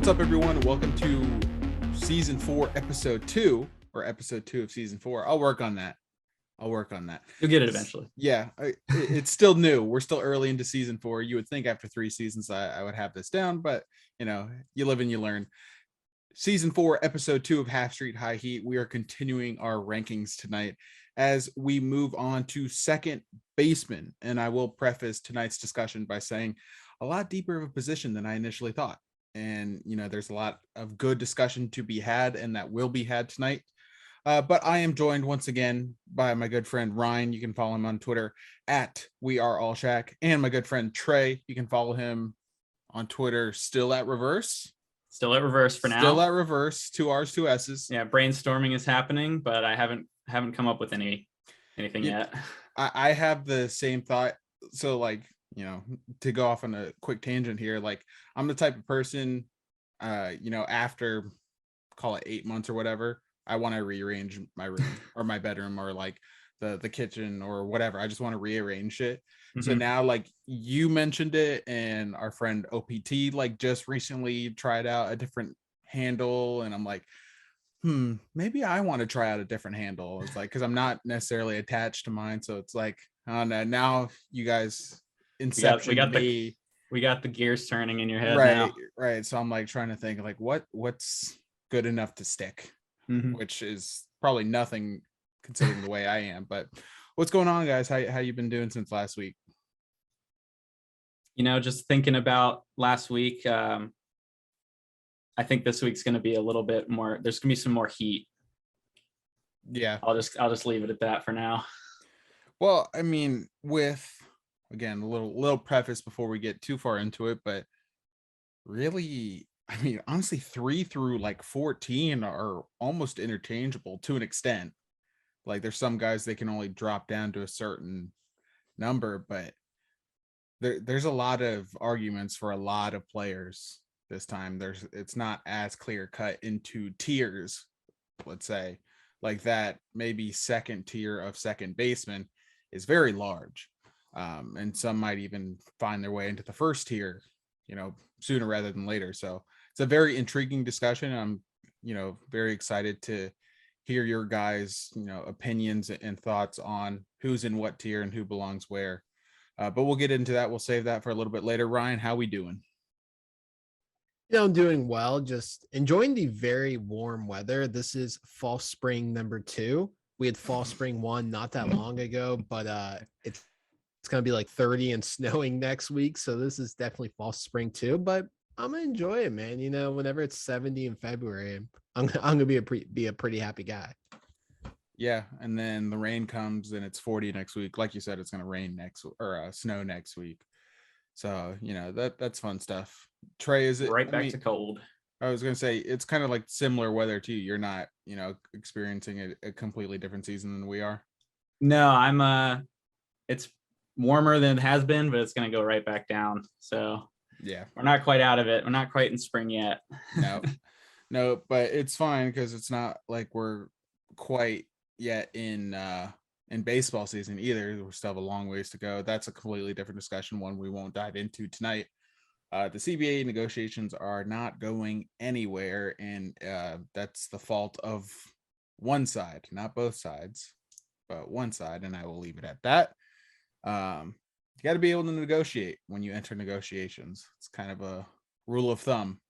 What's up, everyone? Welcome to season 4, episode 2, or episode 2 of season 4. I'll work on that. You'll get it eventually. Yeah, it's still new. We're still early into season 4. You would think after 3 seasons I would have this down, but you know, you live and you learn. Season 4, episode 2 of Half Street High Heat. We are continuing our rankings tonight as we move on to Second Basemen. And I will preface tonight's discussion by saying a lot deeper of a position than I initially thought. And, you know, there's a lot of good discussion to be had and that will be had tonight. But I am joined once again by my good friend Ryan. You can follow him on Twitter at WeAreAllShack. And my good friend Trey. You can follow him on Twitter, still at Reverse. Still at Reverse for now. Still at Reverse, 2 R's, 2 S's. Yeah, brainstorming is happening, but I haven't come up with anything yet. I have the same thought. So, like, you know, to go off on a quick tangent here, like, I'm the type of person, you know, after call it 8 months or whatever, I want to rearrange my room or my bedroom or like the kitchen or whatever. I just want to rearrange it. Mm-hmm. So now, like, you mentioned it, and our friend OPT like just recently tried out a different handle, and I'm like, maybe I want to try out a different handle. It's like, because I'm not necessarily attached to mine, so it's like, I don't know. Now you guys inception we got the gears turning in your head, right. So I'm like trying to think like what's good enough to stick, which is probably nothing considering the way I am. But what's going on, guys? How you been doing since last week? You know, just thinking about last week. I think this week's going to be a little bit more. There's going to be some more heat. Yeah, I'll just leave it at that for now. Well, I mean, with again a little preface before we get too far into it, but really, I mean, honestly, 3 through like 14 are almost interchangeable to an extent. Like, there's some guys they can only drop down to a certain number, but there's a lot of arguments for a lot of players this time. It's not as clear cut into tiers, let's say, like that. Maybe second tier of second baseman is very large, and some might even find their way into the first tier, you know, sooner rather than later. So it's a very intriguing discussion. I'm, you know, very excited to hear your guys, you know, opinions and thoughts on who's in what tier and who belongs where. But we'll get into that. We'll save that for a little bit later. Ryan, how we doing? You know, I'm doing well. Just enjoying the very warm weather. This is fall spring number 2. We had fall spring 1 not that long ago, but it's going to be like 30 and snowing next week. So this is definitely fall spring 2, but I'm going to enjoy it, man. You know, whenever it's 70 in February, I'm going to be a pretty happy guy. Yeah. And then the rain comes and it's 40 next week. Like you said, it's going to rain snow next week. So, you know, that's fun stuff. Trey, is it right back to cold? I was going to say, it's kind of like similar weather to you. You're not, you know, experiencing a completely different season than we are. No, I'm it's warmer than it has been, but it's going to go right back down. So yeah, we're not quite out of it. We're not quite in spring yet. No, but it's fine because it's not like we're quite yet in baseball season either. We still have a long ways to go. That's a completely different discussion, one we won't dive into tonight. The CBA negotiations are not going anywhere, and that's the fault of one side, not both sides, but one side, and I will leave it at that. You got to be able to negotiate when you enter negotiations. It's kind of a rule of thumb,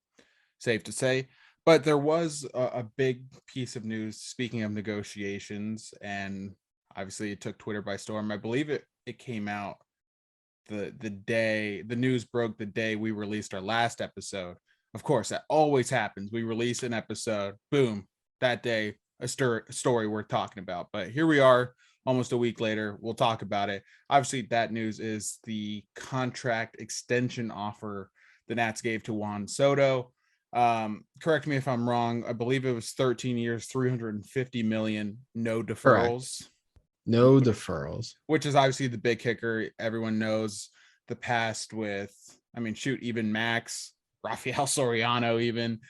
safe to say. But there was a big piece of news, speaking of negotiations, and obviously it took Twitter by storm. I believe it came out the news broke the day we released our last episode. Of course, that always happens. We release an episode, boom, that day, a story worth talking about. But here we are, almost a week later. We'll talk about it. Obviously, that news is the contract extension offer the Nats gave to Juan Soto. Correct me if I'm wrong. I believe it was 13 years, $350 million, no deferrals. Correct. No deferrals, which is obviously the big kicker. Everyone knows the past with, I mean, shoot, even Max, Rafael Soriano, even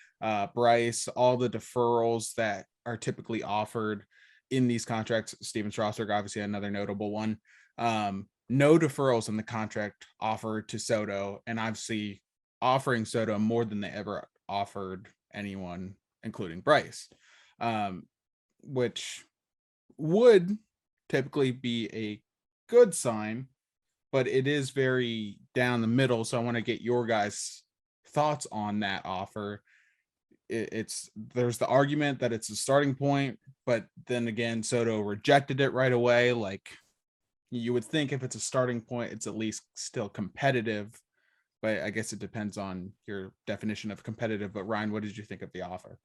Bryce, all the deferrals that are typically offered in these contracts. Steven Strasburg, obviously another notable one. No deferrals in the contract offer to Soto, and obviously offering Soto more than they ever offered anyone, including Bryce, which would typically be a good sign, but it is very down the middle. So I want to get your guys' thoughts on that offer. There's the argument that it's a starting point, but then again, Soto rejected it right away. Like, you would think if it's a starting point, it's at least still competitive, but I guess it depends on your definition of competitive. But Ryan, what did you think of the offer?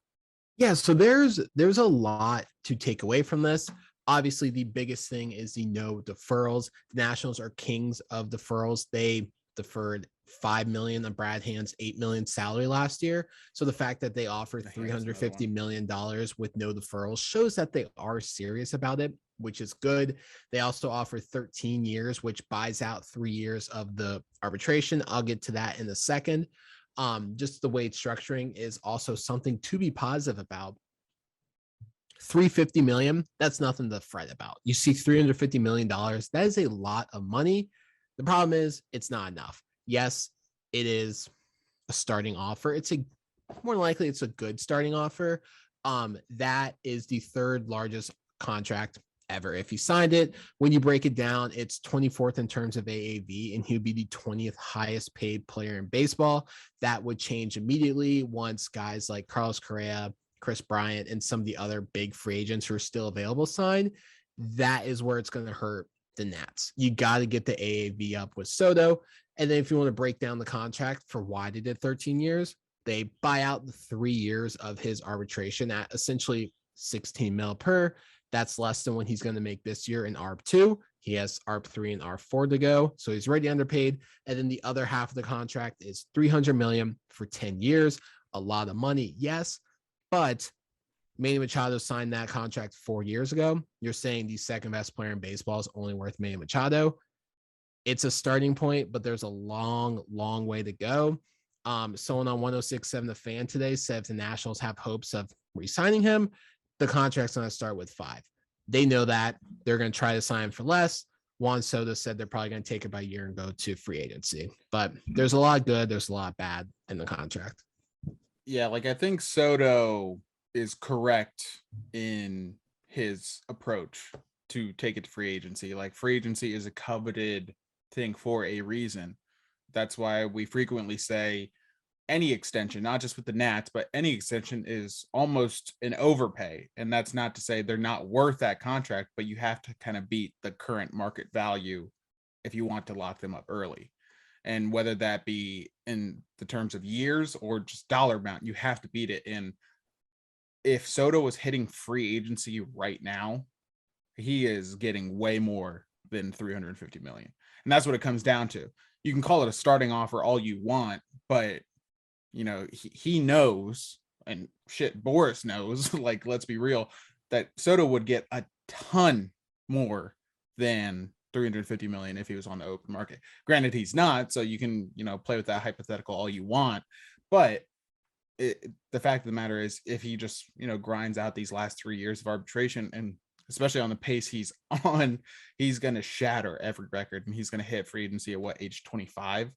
Yeah, so there's a lot to take away from this. Obviously, the biggest thing is the no deferrals. The Nationals are kings of deferrals. They deferred $5 million on Brad Hand's $8 million salary last year. So the fact that they offered $350 million with no deferrals shows that they are serious about it, which is good. They also offer 13 years, which buys out 3 years of the arbitration. I'll get to that in a second. Just the way it's structuring is also something to be positive about. $350 million, that's nothing to fret about. You see $350 million, that is a lot of money. The problem is it's not enough. Yes, it is a starting offer. More likely it's a good starting offer. That is the third largest contract ever. If he signed it, when you break it down, it's 24th in terms of AAV, and he'd be the 20th highest paid player in baseball. That would change immediately once guys like Carlos Correa, Chris Bryant, and some of the other big free agents who are still available sign. That is where it's going to hurt the Nats. You got to get the AAV up with Soto. And then if you want to break down the contract for why they did 13 years, they buy out the 3 years of his arbitration at essentially 16 mil per. That's less than what he's going to make this year in ARB2. He has ARB3 and ARB4 to go, so he's already underpaid. And then the other half of the contract is $300 million for 10 years. A lot of money, yes, but Manny Machado signed that contract 4 years ago. You're saying the second best player in baseball is only worth Manny Machado. It's a starting point, but there's a long, long way to go. Someone on 106.7 The Fan today said if the Nationals have hopes of re-signing him, the contract's going to start with 5. They know that. They're going to try to sign him for less. Juan Soto said they're probably going to take it by year and go to free agency. But there's a lot good. There's a lot bad in the contract. Yeah, like I think Soto is correct in his approach to take it to free agency. Like, free agency is a coveted thing for a reason. That's why we frequently say any extension, not just with the Nats, but any extension is almost an overpay. And that's not to say they're not worth that contract, but you have to kind of beat the current market value if you want to lock them up early. And whether that be in the terms of years or just dollar amount, you have to beat it. And if Soto was hitting free agency right now, he is getting way more than $350 million. And that's what it comes down to. You can call it a starting offer all you want, but you know, he knows, and shit, Boris knows, like, let's be real, that Soto would get a ton more than $350 million if he was on the open market. Granted, he's not, so you can, you know, play with that hypothetical all you want, but the fact of the matter is, if he just, you know, grinds out these last 3 years of arbitration, and especially on the pace he's on, he's going to shatter every record, and he's going to hit free agency at what, age 25?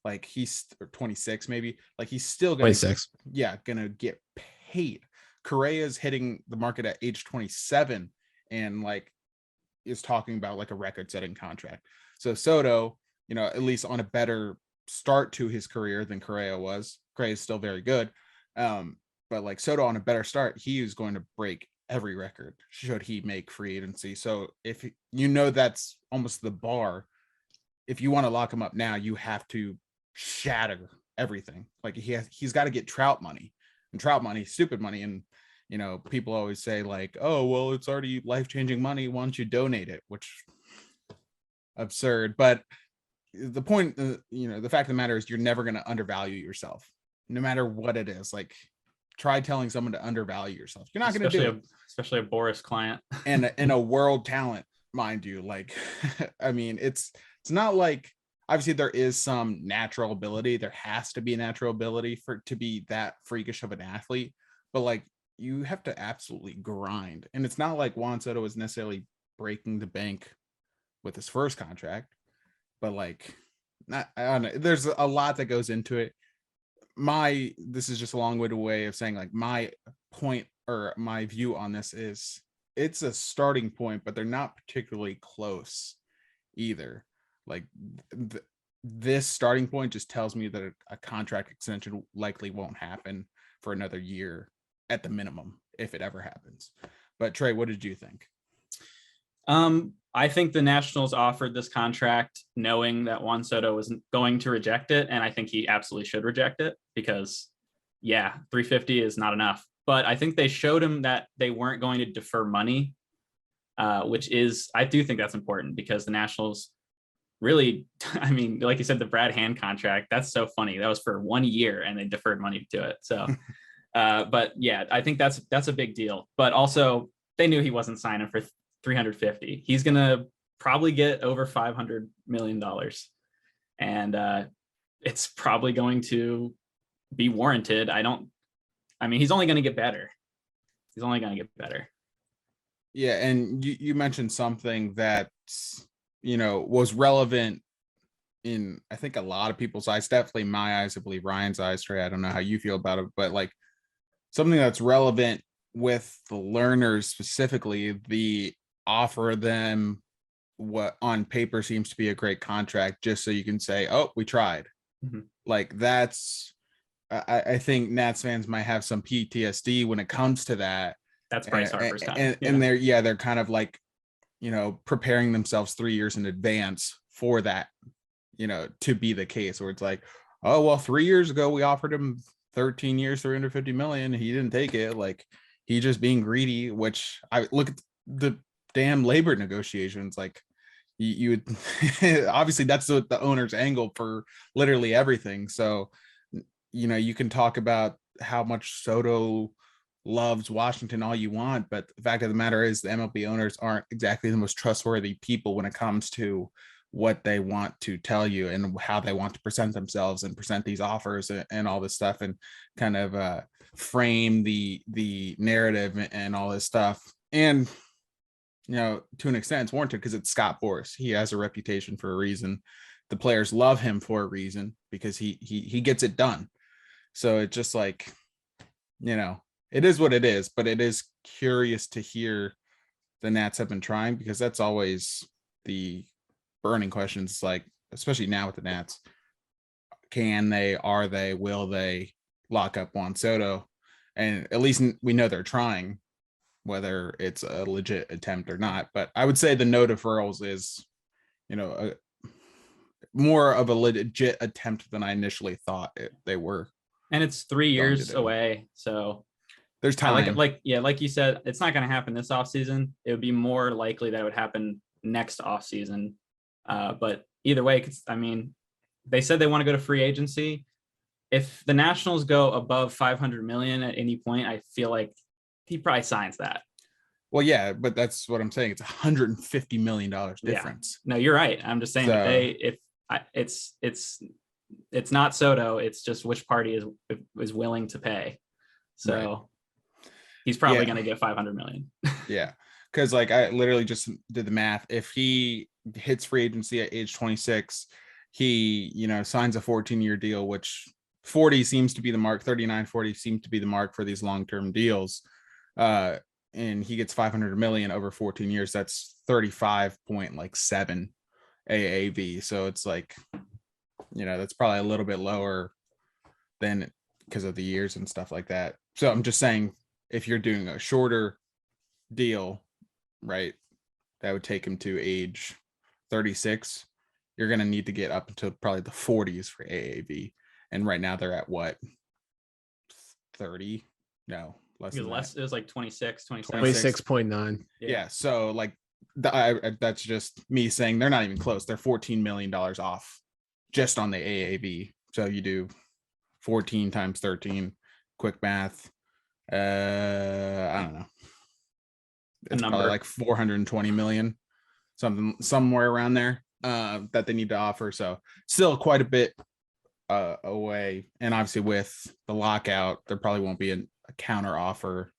Like, he's 26 maybe. Like, he's still going to, gonna get paid. Correa's hitting the market at age 27 and like is talking about like a record-setting contract. So Soto, you know, at least on a better start to his career than Correa was. Correa is still very good, but like Soto on a better start, he is going to break every record should he make free agency. So if you know that's almost the bar, if you want to lock him up now, you have to shatter everything. Like, he's got to get Trout money, and Trout money, stupid money. And you know, people always say like, oh well, it's already life-changing money, why don't you donate it? Which, absurd. But the point, you know, the fact of the matter is, you're never going to undervalue yourself, no matter what it is. Like, try telling someone to undervalue yourself. You're not going to do it. Especially a Boris client and a world talent, mind you. Like, I mean, it's not like, obviously there is some natural ability. There has to be a natural ability for to be that freakish of an athlete, but like, you have to absolutely grind. And it's not like Juan Soto is necessarily breaking the bank with his first contract, but like, not, I don't know. There's a lot that goes into it. this is just a long-winded way of saying like my point or my view on this is it's a starting point, but they're not particularly close either. Like this starting point just tells me that a contract extension likely won't happen for another year at the minimum, if it ever happens. But Trey, what did you think? I think the Nationals offered this contract knowing that Juan Soto was going to reject it. And I think he absolutely should reject it because, yeah, 350 is not enough. But I think they showed him that they weren't going to defer money, which is, I do think that's important because the Nationals really, I mean, like you said, the Brad Hand contract, that's so funny. That was for 1 year and they deferred money to it. So, but yeah, I think that's a big deal. But also they knew he wasn't signing for 350. He's going to probably get over $500 million. And it's probably going to be warranted. I mean, he's only going to get better. He's only going to get better. Yeah. And you mentioned something that, was relevant in, I think, a lot of people's eyes, definitely my eyes, I believe Ryan's eyes, Trey. I don't know how you feel about it, but like something that's relevant with the learners specifically, the offer them what on paper seems to be a great contract just so you can say, oh, we tried. Mm-hmm. Like that's, I think Nats fans might have some PTSD when it comes to that. That's Bryce Harper's time. And they're kind of like, preparing themselves 3 years in advance for that, to be the case where it's like, oh, well, 3 years ago, we offered him 13 years, 350 million. He didn't take it. Like he just being greedy, which I look at the damn labor negotiations. Like you would obviously that's the owner's angle for literally everything. So, you can talk about how much Soto loves Washington all you want, but the fact of the matter is the MLB owners aren't exactly the most trustworthy people when it comes to what they want to tell you and how they want to present themselves and present these offers and all this stuff and kind of frame the narrative and all this stuff. And to an extent it's warranted because it's Scott Boras. He has a reputation for a reason. The players love him for a reason because he gets it done. So it's just like, it is what it is, but it is curious to hear the Nats have been trying because that's always the burning questions, like, especially now with the Nats. Can they, are they, will they lock up Juan Soto? And at least we know they're trying, whether it's a legit attempt or not. But I would say the no deferrals is, more of a legit attempt than I initially thought they were. And it's 3 years away. So there's time. Like you said, it's not going to happen this offseason. It would be more likely that it would happen next offseason. But either way, they said they want to go to free agency. If the Nationals go above 500 million at any point, I feel like he probably signs that. Well, yeah, but that's what I'm saying. It's $150 million difference. Yeah. No, you're right. I'm just saying it's not Soto. It's just which party is willing to pay. So right. He's probably going to get 500 million. Yeah. Cause like I literally just did the math. If he hits free agency at age 26, he, signs a 14-year deal, which 40 seems to be the mark. 39, 40 seems to be the mark for these long-term deals. And he gets 500 million over 14 years. That's 35.7 AAV. So it's like, that's probably a little bit lower than because of the years and stuff like that. So I'm just saying, if you're doing a shorter deal, right, that would take him to age 36. You're going to need to get up into probably the 40s for AAV. And right now they're at what? 30? No, less than that. It was like 26, 27. 26.9. Yeah. So like that's just me saying they're not even close. They're $14 million off just on the AAV. So you do 14 times 13, quick math. I don't know. It's probably like 420 million, somewhere around there that they need to offer. So still quite a bit away. And obviously with the lockout, there probably won't be a counter offer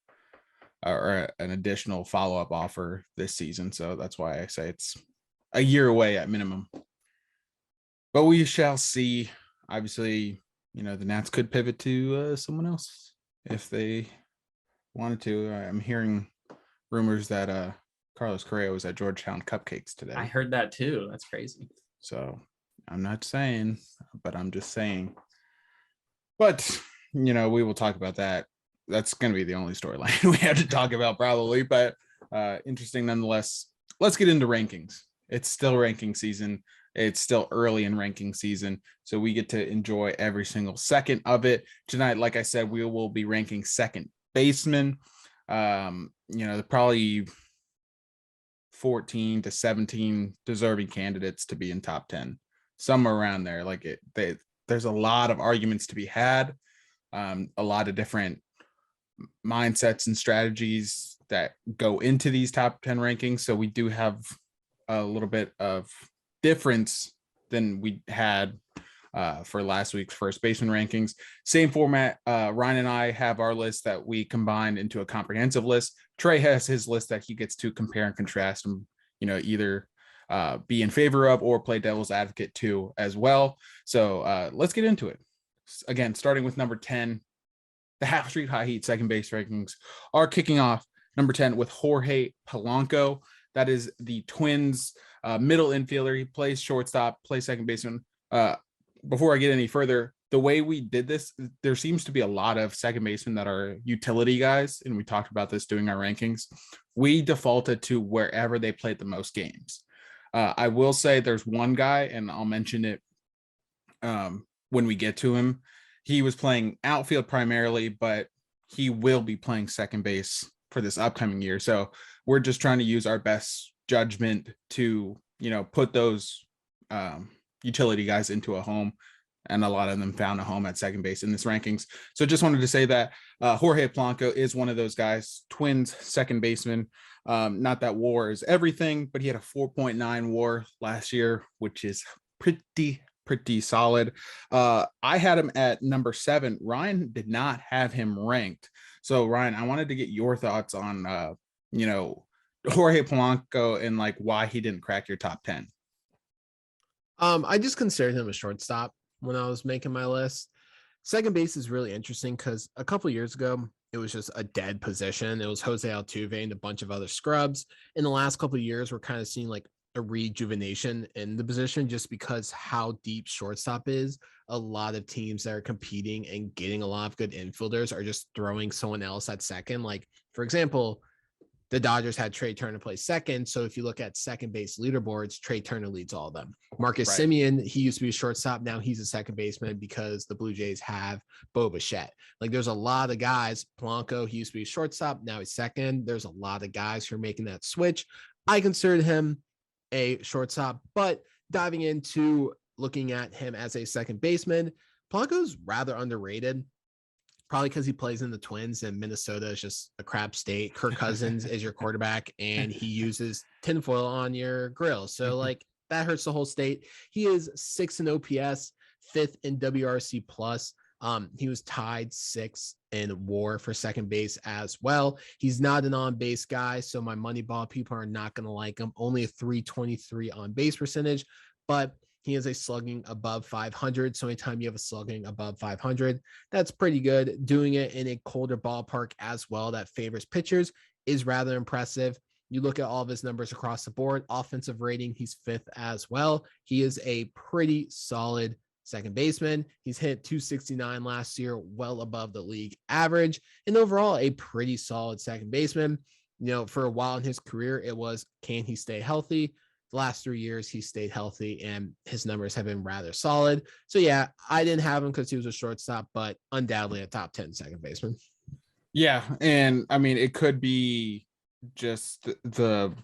or an additional follow-up offer this season. So that's why I say it's a year away at minimum. But we shall see. Obviously, the Nats could pivot to someone else if they wanted to. I'm hearing rumors that Carlos Correa was at Georgetown Cupcakes today. I heard that too. That's crazy. So I'm not saying, but I'm just saying. But, we will talk about that. That's going to be the only storyline we have to talk about probably, but interesting nonetheless. Let's get into rankings. It's still ranking season. It's still early in ranking season. So we get to enjoy every single second of it. Tonight, like I said, we will be ranking second baseman. Probably 14 to 17 deserving candidates to be in top 10, somewhere around there. There's a lot of arguments to be had, a lot of different mindsets and strategies that go into these top 10 rankings. So we do have a little bit of difference than we had for last week's first baseman rankings. Same format. Ryan and I have our list that we combined into a comprehensive list. Trey has his list that he gets to compare and contrast and, either be in favor of or play devil's advocate to as well. So let's get into it. Again, starting with number 10, the Half Street High Heat second base rankings are kicking off. Number 10 with Jorge Polanco. That is the Twins middle infielder. He plays shortstop, plays second baseman. Before I get any further, the way we did this, there seems to be a lot of second basemen that are utility guys, and we talked about this doing our rankings. We defaulted to wherever they played the most games. I will say there's one guy, and I'll mention it when we get to him. He was playing outfield primarily, but he will be playing second base for this upcoming year. So we're just trying to use our best judgment to, put those utility guys into a home, and a lot of them found a home at second base in this rankings. So just wanted to say that Jorge Polanco is one of those guys. Twins second baseman. Not that WAR is everything, but he had a 4.9 WAR last year, which is pretty solid. I had him at number 7. Ryan did not have him ranked. So Ryan, I wanted to get your thoughts on Jorge Polanco and why he didn't crack your top 10. I just considered him a shortstop when I was making my list. Second base is really interesting because a couple of years ago, it was just a dead position. It was Jose Altuve and a bunch of other scrubs. In the last couple of years, we're kind of seeing a rejuvenation in the position just because how deep shortstop is. A lot of teams that are competing and getting a lot of good infielders are just throwing someone else at second. For example, the Dodgers had Trey Turner play second. So if you look at second base leaderboards, Trey Turner leads all of them. Marcus Simeon, he used to be a shortstop. Now he's a second baseman because the Blue Jays have Bo Bichette. There's a lot of guys. Polanco, he used to be a shortstop. Now he's second. There's a lot of guys who are making that switch. I considered him a shortstop, but diving into looking at him as a second baseman, Polanco's rather underrated. Probably because he plays in the Twins and Minnesota is just a crap state. Kirk Cousins is your quarterback and he uses tinfoil on your grill. So that hurts the whole state. He is 6th in OPS, 5th in WRC plus. He was tied 6th in WAR for second base as well. He's not an on-base guy, so my money ball people are not going to like him. Only a 323 on-base percentage, but he has a slugging above 500. So anytime you have a slugging above 500, that's pretty good. Doing it in a colder ballpark as well that favors pitchers is rather impressive. You look at all of his numbers across the board. Offensive rating, he's 5th as well. He is a pretty solid second baseman. He's hit 269 last year, well above the league average. And overall, a pretty solid second baseman. For a while in his career, it was, can he stay healthy? The last 3 years, he stayed healthy and his numbers have been rather solid. So yeah, I didn't have him because he was a shortstop, but undoubtedly a top 10 second baseman. Yeah. And I mean, it could be just I'm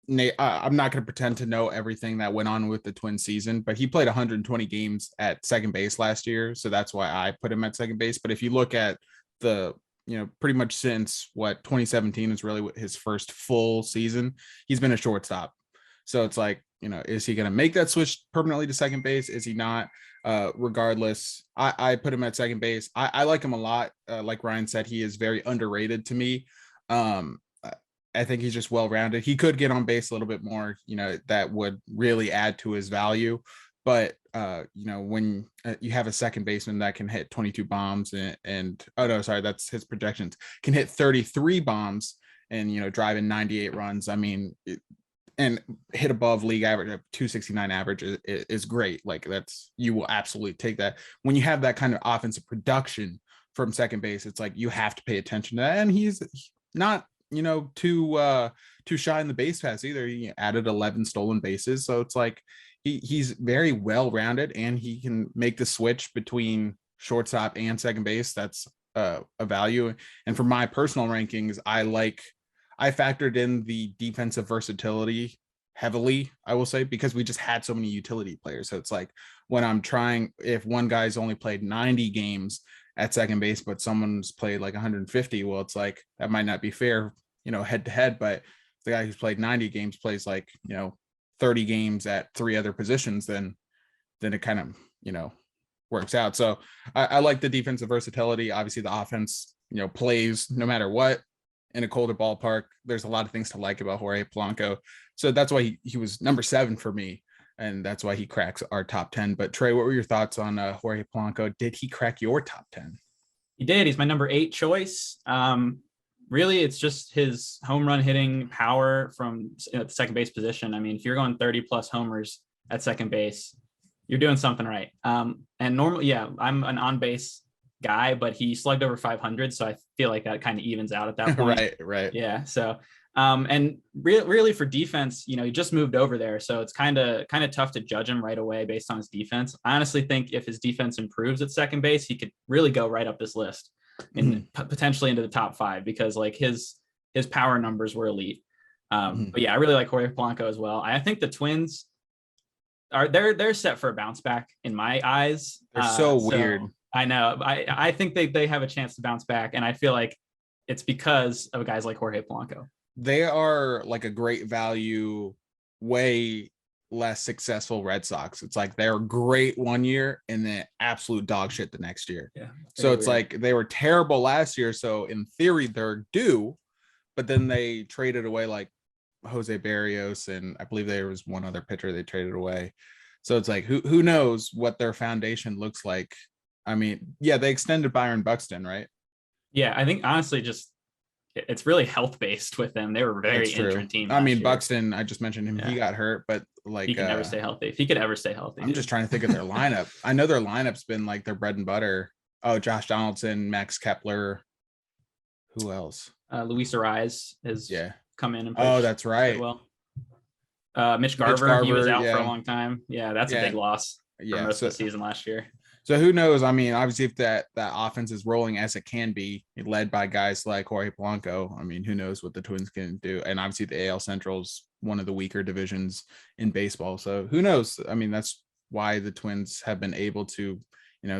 not going to pretend to know everything that went on with the Twin season, but he played 120 games at second base last year. So that's why I put him at second base. But if you look at pretty much since 2017 is really his first full season, he's been a shortstop. So it's is he going to make that switch permanently to second base? Is he not? Regardless, I put him at second base. I like him a lot. Like Ryan said, he is very underrated to me. I think he's just well-rounded. He could get on base a little bit more, that would really add to his value. But when you have a second baseman that can hit 22 bombs and oh no, sorry, that's his projections, can hit 33 bombs and, drive in 98 runs. I mean, and hit above league average of 269 average is great. Like you will absolutely take that. When you have that kind of offensive production from second base, it's like you have to pay attention to that. And he's not, too shy in the base pass either. He added 11 stolen bases. So it's like he's very well rounded, and he can make the switch between shortstop and second base. That's a value. And for my personal rankings, I factored in the defensive versatility heavily, I will say, because we just had so many utility players. So it's like when I'm trying, if one guy's only played 90 games at second base, but someone's played like 150, well, it's like that might not be fair, head to head. But the guy who's played 90 games plays like, 30 games at 3 other positions, then it kind of, works out. So I like the defensive versatility. Obviously, the offense, plays no matter what. In a colder ballpark, there's a lot of things to like about Jorge Polanco. So that's why he was number 7 for me. And that's why he cracks our top 10. But Trey, what were your thoughts on Jorge Polanco? Did he crack your top 10? He did. He's my number 8 choice. Really, it's just his home run hitting power from the second base position. I mean, if you're going 30 plus homers at second base, you're doing something right. And normally, I'm an on base guy, but he slugged over 500, so I feel like that kind of evens out at that point. right. Yeah. So and really for defense, he just moved over there, so it's kind of tough to judge him right away based on his defense. I honestly think if his defense improves at second base, he could really go right up this list and potentially into the top 5, because like his power numbers were elite. But yeah, I really like Jorge Polanco as well. I think the Twins they're set for a bounce back in my eyes. They're so weird. I know. I think they have a chance to bounce back, and I feel like it's because of guys like Jorge Polanco. They are like a great value, way less successful Red Sox. It's like they're great one year and then absolute dog shit the next year. Yeah. So it's like they were terrible last year. So in theory, they're due, but then they traded away like Jose Barrios, and I believe there was one other pitcher they traded away. So it's like who knows what their foundation looks like. I mean, yeah, they extended Byron Buxton, right? Yeah, I think honestly, just it's really health based with them. They were a very injured team. I mean, Buxton, I just mentioned him. Yeah. He got hurt, but like he can never stay healthy. If he could ever stay healthy, I'm just trying to think of their lineup. I know their lineup's been like their bread and butter. Oh, Josh Donaldson, Max Kepler. Who else? Luis Ariz has come in and oh, that's right. Well, Mitch Garver, he was out for a long time. Yeah, that's a big loss for most of the season last year. So who knows? I mean, obviously, if that offense is rolling as it can be, led by guys like Jorge Polanco, I mean, who knows what the Twins can do? And obviously, the AL Central is one of the weaker divisions in baseball. So who knows? I mean, that's why the Twins have been able to,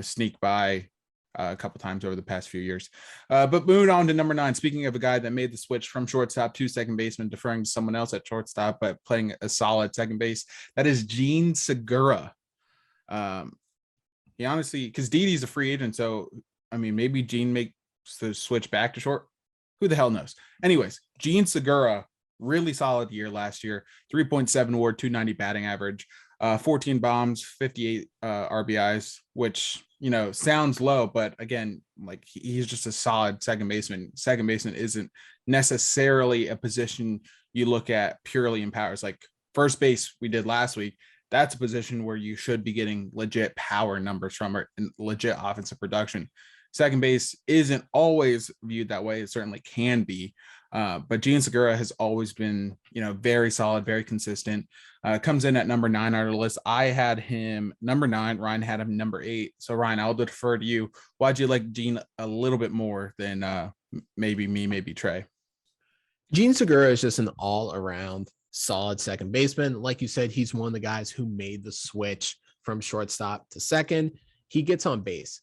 sneak by a couple times over the past few years. But moving on to number 9. Speaking of a guy that made the switch from shortstop to second baseman, deferring to someone else at shortstop, but playing a solid second base, that is Jean Segura. He honestly, because Didi's a free agent, so I mean, maybe Gene makes the switch back to short. Who the hell knows? Anyways, Jean Segura, really solid year last year. 3.7 WAR, 290 batting average, 14 bombs, 58 RBIs, which sounds low, but again, like he's just a solid second baseman. Second baseman isn't necessarily a position you look at purely in power. It's like first base we did last week. That's a position where you should be getting legit power numbers from or legit offensive production. Second base isn't always viewed that way. It certainly can be. But Jean Segura has always been, very solid, very consistent. Comes in at number 9 on our list. I had him number 9. Ryan had him number 8. So Ryan, I'll defer to you. Why'd you like Jean a little bit more than maybe me, maybe Trey? Jean Segura is just an all-around solid second baseman. Like you said, he's one of the guys who made the switch from shortstop to second. He gets on base.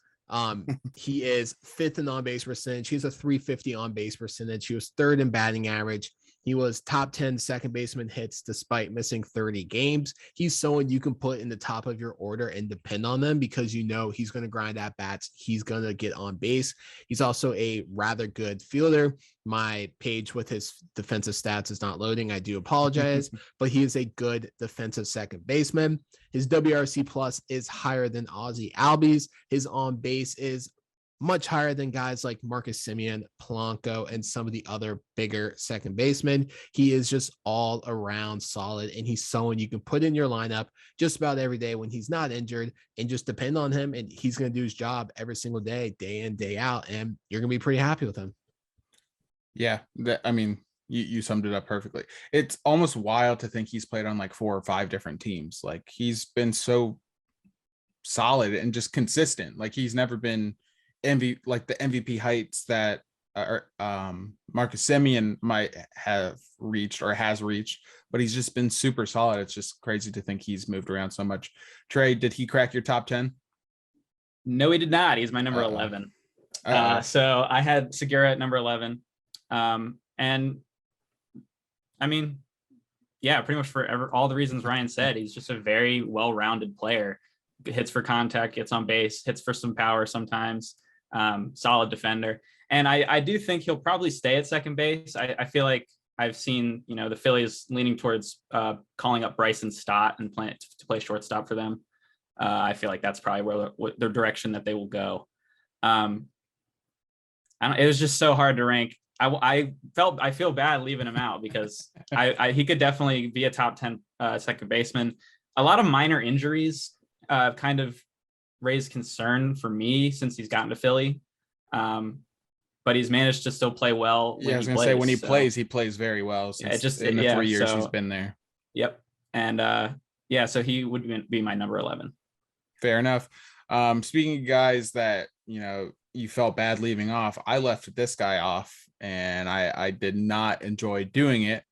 He is 5th in on base percentage. He's a 350 on base percentage. He was 3rd in batting average. He was top 10 second baseman hits despite missing 30 games. He's someone you can put in the top of your order and depend on them because you know he's going to grind at bats. He's going to get on base. He's also a rather good fielder. My page with his defensive stats is not loading. I do apologize, but he is a good defensive second baseman. His WRC plus is higher than Aussie Albies. His on base is much higher than guys like Marcus Simeon, Polanco, and some of the other bigger second basemen. He is just all around solid, and he's someone you can put in your lineup just about every day when he's not injured and just depend on him, and he's going to do his job every single day, day in, day out, and you're going to be pretty happy with him. Yeah, I mean, you summed it up perfectly. It's almost wild to think he's played on like 4 or 5 different teams. Like, he's been so solid and just consistent. Like, he's never been like the MVP heights that Marcus Simeon might have reached or has reached, but he's just been super solid. It's just crazy to think he's moved around so much. Trey, did he crack your top 10? No, he did not. He's my number 11. So I had Segura at number 11. And I mean, yeah, pretty much for all the reasons Ryan said. He's just a very well-rounded player. Hits for contact, gets on base, hits for some power sometimes. Solid defender. And I do think he'll probably stay at second base. I feel like I've seen, the Phillies leaning towards calling up Bryson Stott and to play shortstop for them. I feel like that's probably where the direction that they will go. It was just so hard to rank. I feel bad leaving him out because he could definitely be a top 10 second baseman. A lot of minor injuries kind of raised concern for me since he's gotten to Philly. But he's managed to still play well. Yeah, I was going to say, when he plays very well since in the 3 years he's been there. Yep. And so he would be my number 11. Fair enough. Speaking of guys that, you felt bad leaving off, I left this guy off and I did not enjoy doing it.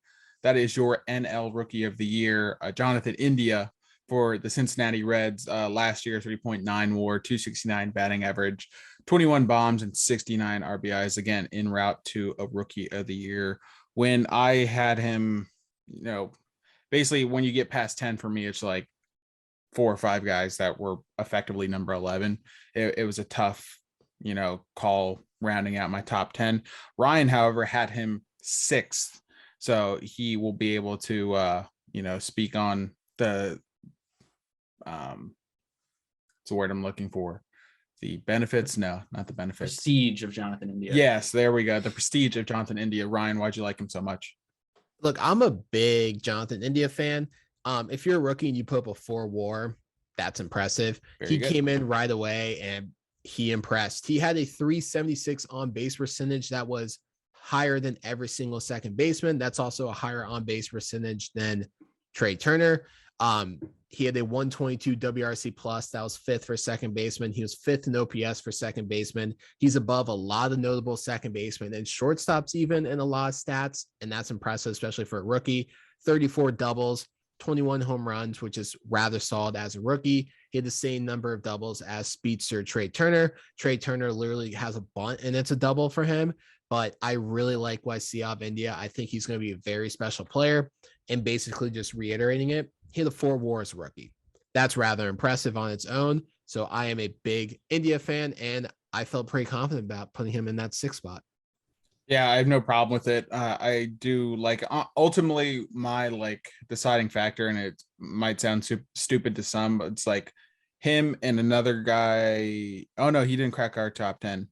That is your NL Rookie of the Year, Jonathan India for the Cincinnati Reds. Last year, 3.9 WAR, 269 batting average, 21 bombs and 69 RBIs, again en route to a Rookie of the Year. When I had him, basically when you get past 10, for me, it's like 4 or 5 guys that were effectively number 11. It was a tough, call rounding out my top 10. Ryan, however, had him 6th. So he will be able to, speak on the, it's a word I'm looking for. The benefits? No, not the benefits. Prestige of Jonathan India. Yes, there we go. The prestige of Jonathan India. Ryan, why'd you like him so much? Look, I'm a big Jonathan India fan. If you're a rookie and you put up a 4 WAR, that's impressive. He came in right away and he impressed. He had a 376 on base percentage that was higher than every single second baseman. That's also a higher on base percentage than Trey Turner. He had a 122 WRC plus. That was 5th for second baseman. He was 5th in OPS for second baseman. He's above a lot of notable second basemen and shortstops even in a lot of stats. And that's impressive, especially for a rookie. 34 doubles, 21 home runs, which is rather solid as a rookie. He had the same number of doubles as speedster Trey Turner. Trey Turner literally has a bunt and it's a double for him. But I really like what I see out of India. I think he's going to be a very special player. And basically just reiterating it, he had a 4 WAR as a rookie. That's rather impressive on its own. So I am a big India fan, and I felt pretty confident about putting him in that 6th spot. Yeah, I have no problem with it. I do like ultimately my deciding factor, and it might sound stupid to some, but it's like him and another guy. Oh no, he didn't crack our top 10.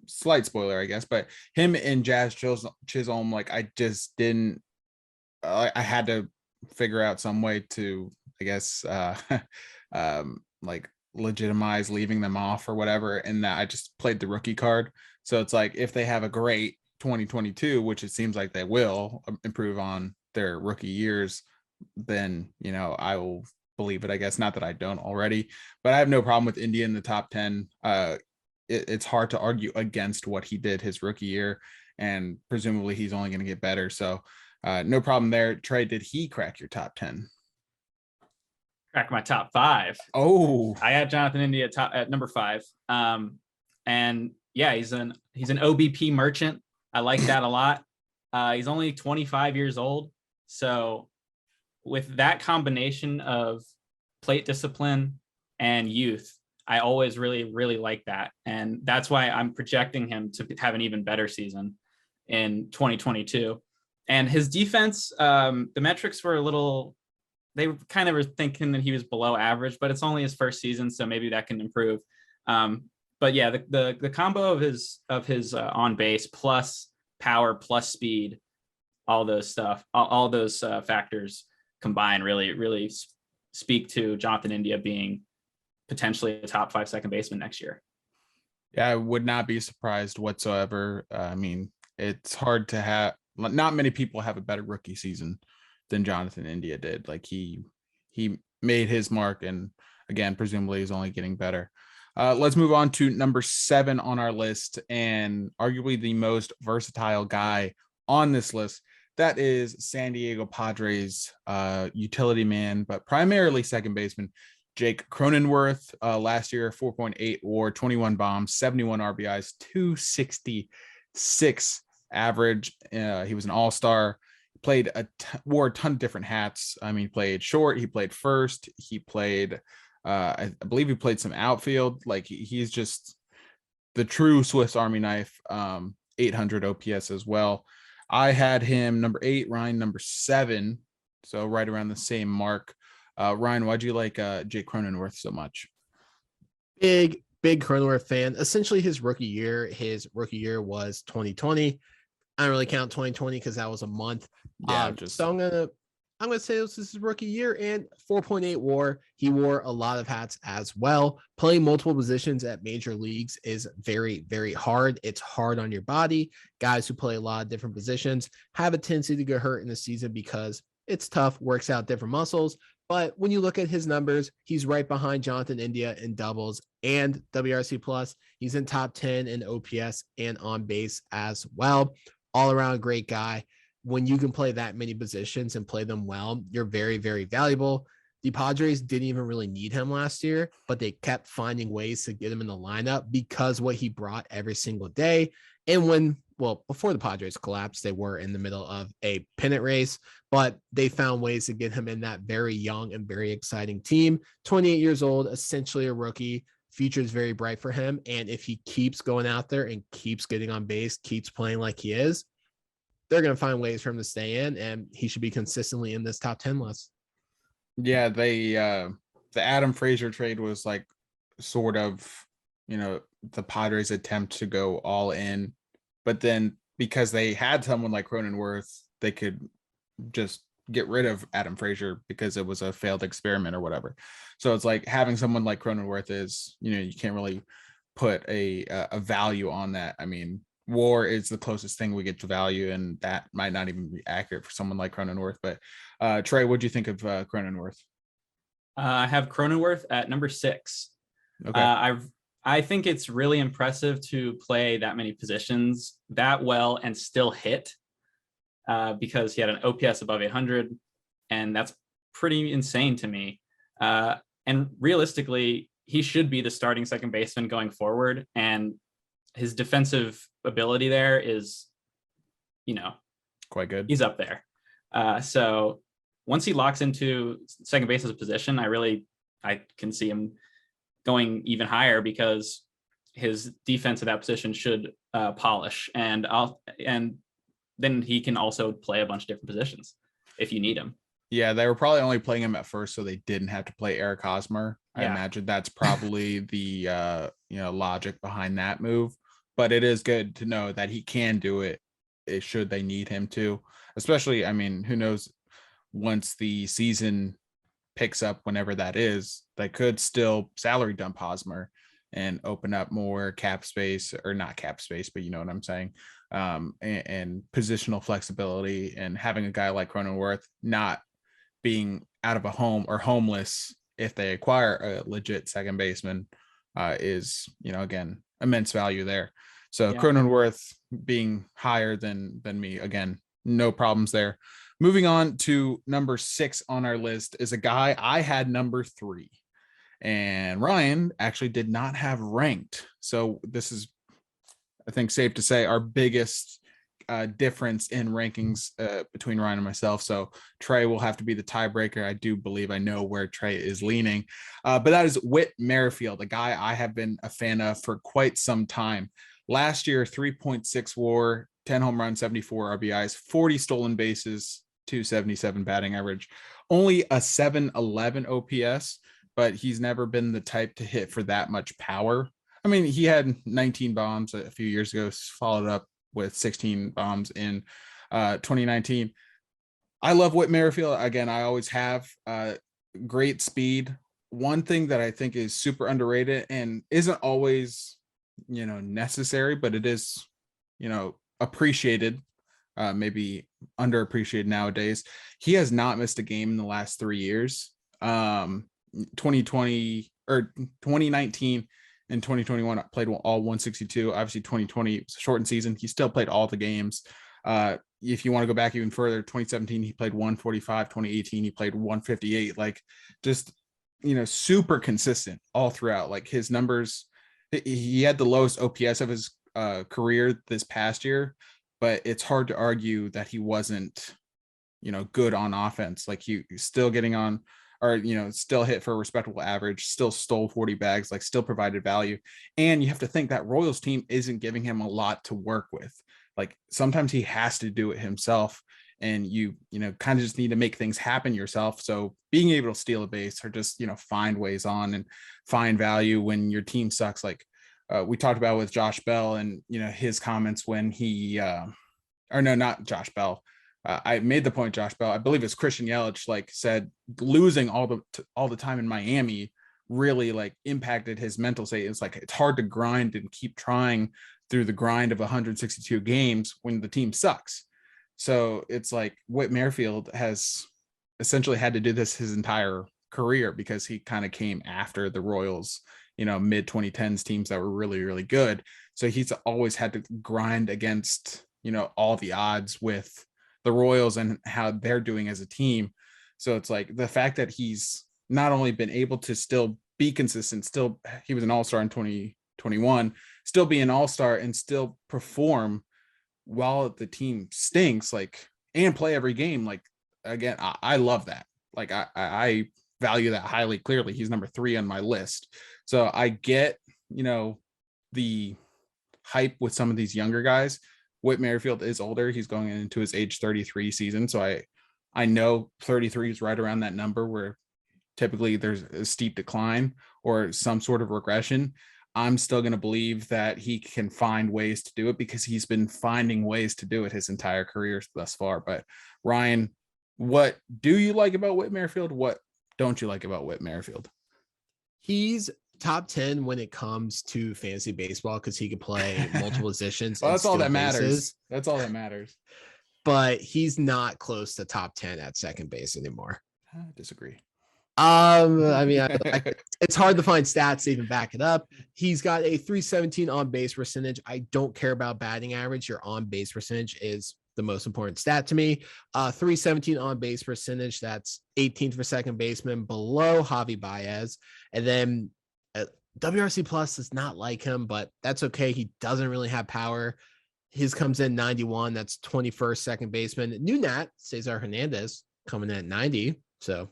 Slight spoiler, I guess, but him and Jazz Chisholm, I just didn't. I had to figure out some way to, I guess, legitimize leaving them off or whatever, and that I just played the rookie card. So it's like, if they have a great 2022, which it seems like they will improve on their rookie years, then I will believe it, I guess. Not that I don't already, but I have no problem with India in the top 10. It's hard to argue against what he did his rookie year, and presumably he's only going to get better. So no problem there. Trey, did he crack your top 10? Crack my top 5. Oh, I had Jonathan India at number 5. And yeah, he's an OBP merchant. I like that a lot. He's only 25 years old. So with that combination of plate discipline and youth, I always really, really like that. And that's why I'm projecting him to have an even better season in 2022. And his defense, the metrics were they kind of were thinking that he was below average, but it's only his first season, so maybe that can improve. But yeah, the combo of his on base plus power plus speed, all those factors combined really speak to Jonathan India being potentially a top 5 second baseman next year. Yeah, I would not be surprised whatsoever. I mean, it's hard to have, not many people have a better rookie season than Jonathan India did. Like he made his mark, and again, presumably is only getting better. Let's move on to number 7 on our list, and arguably the most versatile guy on this list. That is San Diego Padres utility man, but primarily second baseman, Jake Croninworth. Last year, 4.8 WAR, 21 bombs, 71 RBIs, 266 average. He was an all-star. Played wore a ton of different hats. I mean, he played short, he played first, he played I believe he played some outfield. Like he's just the true Swiss Army knife. 800 OPS as well. I had him number 8, Ryan number 7, so right around the same mark. Ryan, why'd you like Jake Cronenworth so much? Big Cronenworth fan. Essentially, his rookie year was 2020. I don't really count 2020 because that was a month. Yeah, so I'm gonna say this is his rookie year, and 4.8 WAR. He wore a lot of hats as well. Playing multiple positions at major leagues is very, very hard. It's hard on your body. Guys who play a lot of different positions have a tendency to get hurt in the season because it's tough, works out different muscles. But when you look at his numbers, he's right behind Jonathan India in doubles and WRC plus. He's in top 10 in OPS and on base as well. All around great guy. When you can play that many positions and play them well, you're very, very valuable. The Padres didn't even really need him last year, but they kept finding ways to get him in the lineup because what he brought every single day. And before the Padres collapsed, they were in the middle of a pennant race, but they found ways to get him in that very young and very exciting team. 28 years old, essentially a rookie. Future is very bright for him. And if he keeps going out there and keeps getting on base, keeps playing like he is, they're going to find ways for him to stay in, and he should be consistently in this top 10 list. Yeah, the Adam Frazier trade was like sort of, the Padres attempt to go all in, but then because they had someone like Cronenworth, they could just get rid of Adam Frazier because it was a failed experiment or whatever. So it's like having someone like Cronenworth is, you can't really put a value on that. I mean, WAR is the closest thing we get to value, and that might not even be accurate for someone like Cronenworth. But Trey, what do you think of Cronenworth? I have Cronenworth at number 6. Okay. I think it's really impressive to play that many positions that well and still hit, because he had an OPS above 800, and that's pretty insane to me. And realistically, he should be the starting second baseman going forward, and his defensive ability there is, quite good. He's up there. So once he locks into second base as a position, I can see him going even higher because his defense at that position should polish, and then he can also play a bunch of different positions if you need him. Yeah, they were probably only playing him at first so they didn't have to play Eric Hosmer. I imagine that's probably the logic behind that move. But it is good to know that he can do it should they need him to. Especially, I mean, who knows, once the season picks up, whenever that is, they could still salary dump Hosmer and open up more cap space, or not cap space, but you know what I'm saying, and positional flexibility, and having a guy like Cronenworth not being out of a home or homeless if they acquire a legit second baseman is, again, immense value there. So yeah. Cronenworth being higher than me, again, no problems there. Moving on to number 6 on our list is a guy I had number 3, and Ryan actually did not have ranked. So this is, I think, safe to say, our biggest difference in rankings between Ryan and myself. So Trey will have to be the tiebreaker. I do believe I know where Trey is leaning. But that is Whit Merrifield, a guy I have been a fan of for quite some time. Last year, 3.6 WAR, 10 home runs, 74 RBIs, 40 stolen bases, 277 batting average, only a 711 OPS, but he's never been the type to hit for that much power. I mean, he had 19 bombs a few years ago, followed up with 16 bombs in 2019. I love Whit Merrifield. Again, I always have great speed. One thing that I think is super underrated and isn't always, necessary, but it is, appreciated, maybe underappreciated nowadays. He has not missed a game in the last 3 years. 2020 or 2019 and 2021 played all 162. Obviously 2020 was a shortened season. He still played all the games. If you want to go back even further, 2017 he played 145, 2018 he played 158. Like just super consistent all throughout. Like his numbers, he had the lowest OPS of his career this past year, but it's hard to argue that he wasn't good on offense. Like he's still getting on, or still hit for a respectable average, still stole 40 bags, like still provided value. And you have to think that Royals team isn't giving him a lot to work with. Like sometimes he has to do it himself, and you kind of just need to make things happen yourself. So being able to steal a base or just find ways on and find value when your team sucks, like we talked about with Josh Bell and his comments when he or no, not Josh Bell. I made the point, Josh Bell, I believe it's Christian Yelich, like said, losing all the time in Miami really like impacted his mental state. It's like, it's hard to grind and keep trying through the grind of 162 games when the team sucks. So it's like Whit Merrifield has essentially had to do this his entire career because he kind of came after the Royals, mid 2010s teams that were really, really good. So he's always had to grind against, all the odds with the Royals and how they're doing as a team. So it's like the fact that he's not only been able to still be consistent, he was an all-star in 2021, still be an all-star and still perform while the team stinks, like, and play every game. Like, again, I love that. Like I value that highly. Clearly he's number 3 on my list. So I get, the hype with some of these younger guys. Whit Merrifield is older. He's going into his age 33 season. So I know 33 is right around that number where typically there's a steep decline or some sort of regression. I'm still going to believe that he can find ways to do it because he's been finding ways to do it his entire career thus far. But Ryan, what do you like about Whit Merrifield? What don't you like about Whit Merrifield? He's top 10 when it comes to fantasy baseball because he could play multiple positions. Well, that's all that bases. matters. That's all that matters. But he's not close to top 10 at second base anymore. I disagree. I mean, it's hard to find stats to even back it up. He's got a 317 on base percentage. I don't care about batting average. Your on base percentage is the most important stat to me. 317 on base percentage. That's 18th for second baseman, below Javi Baez. And then WRC plus does not like him, but that's okay. He doesn't really have power. His comes in 91. That's 21st second baseman. New Nat, Cesar Hernandez, coming in at 90. So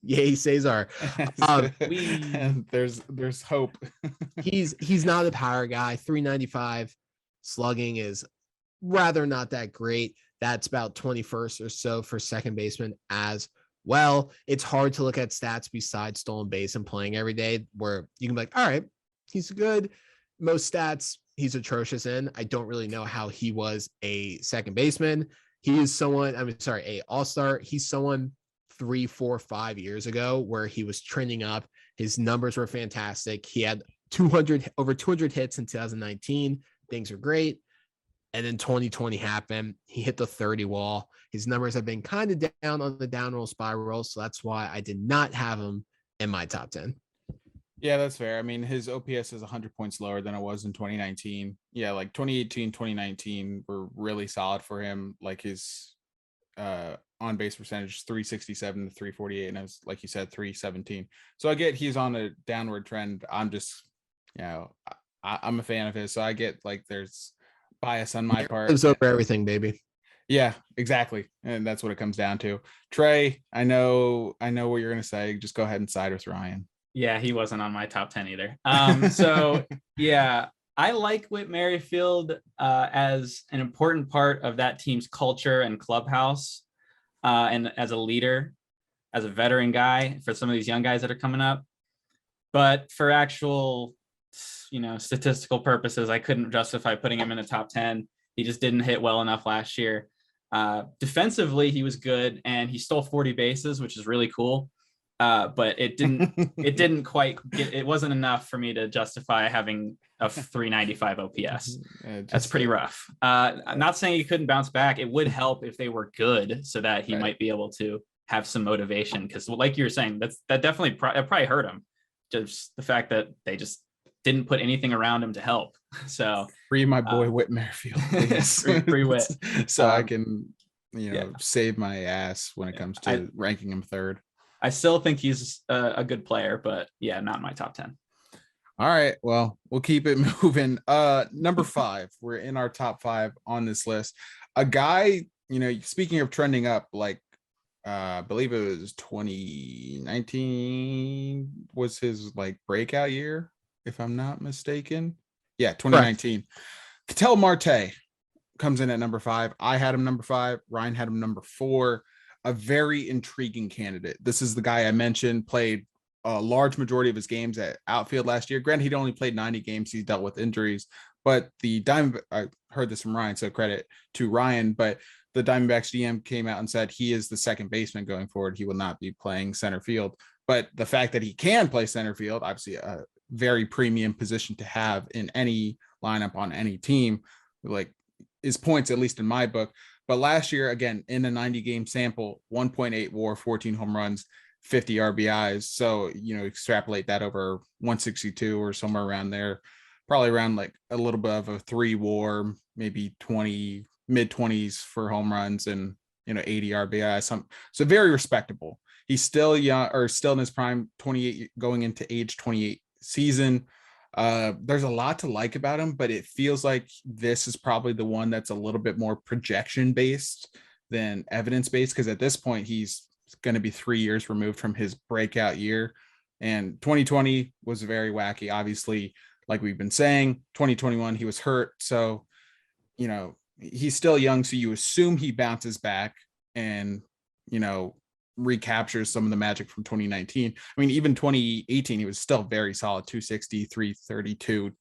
yay, Cesar. There's hope. he's not a power guy. 395 slugging is rather not that great. That's about 21st or so for second baseman as well. It's hard to look at stats besides stolen base and playing every day where you can be like, all right, he's good. Most stats he's atrocious in. I don't really know how he was a second baseman. He is someone, a all-star. He's someone 3, 4, 5 years ago where he was trending up. His numbers were fantastic. He had over 200 hits in 2019. Things were great. And then 2020 happened. He hit the 30 wall. His numbers have been kind of down on the downward spiral. So that's why I did not have him in my top 10. Yeah, that's fair. I mean, his OPS is 100 points lower than it was in 2019. Yeah, like 2018, 2019 were really solid for him. Like his on base percentage 367 to 348, and as like you said, 317. So I get he's on a downward trend. I'm just, I'm a fan of his. So I get like there's bias on my part. Lives over everything, baby. Yeah, exactly. And that's what it comes down to. Trey, I know what you're gonna say. Just go ahead and side with Ryan. Yeah, he wasn't on my top 10 either. So yeah, I like Whit Merrifield as an important part of that team's culture and clubhouse, and as a leader, as a veteran guy for some of these young guys that are coming up. But for actual, statistical purposes, I couldn't justify putting him in the top 10. He just didn't hit well enough last year. Defensively, he was good, and he stole 40 bases, which is really cool. But it didn't quite get, it wasn't enough for me to justify having a 395 OPS. That's pretty rough. I'm not saying he couldn't bounce back. It would help if they were good, so that he might be able to have some motivation. Because like you were saying, that definitely probably hurt him. Just the fact that they just didn't put anything around him to help. So free my boy Whit Merrifield, free Whit, so I can save my ass when it comes to ranking him third. I still think he's a good player, but yeah, not in my top 10. All right, well, we'll keep it moving. Number 5, we're in our top 5 on this list. A guy, speaking of trending up, like I believe it was 2019 was his like breakout year, if I'm not mistaken. Yeah, 2019. Quetzel Marta comes in at number 5. I had him number 5. Ryan had him number 4. A very intriguing candidate. This is the guy I mentioned, played a large majority of his games at outfield last year. Granted, he'd only played 90 games. He's dealt with injuries, but I heard this from Ryan, so credit to Ryan, but the Diamondbacks GM came out and said he is the second baseman going forward. He will not be playing center field, but the fact that he can play center field, obviously a very premium position to have in any lineup on any team, like is points, at least in my book. But last year, again, in a 90 game sample, 1.8 WAR, 14 home runs, 50 RBIs. So, extrapolate that over 162 or somewhere around there, probably around like a little bit of a 3 WAR, maybe 20, mid 20s for home runs and, 80 RBIs. So very respectable. He's still young, or still in his prime, 28, going into age 28 season. There's a lot to like about him, but it feels like this is probably the one that's a little bit more projection based than evidence based, because at this point he's going to be 3 years removed from his breakout year, and 2020 was very wacky. Obviously, like we've been saying, 2021 he was hurt, so he's still young, so you assume he bounces back and recaptures some of the magic from 2019. I mean, even 2018, he was still very solid, 260, 332,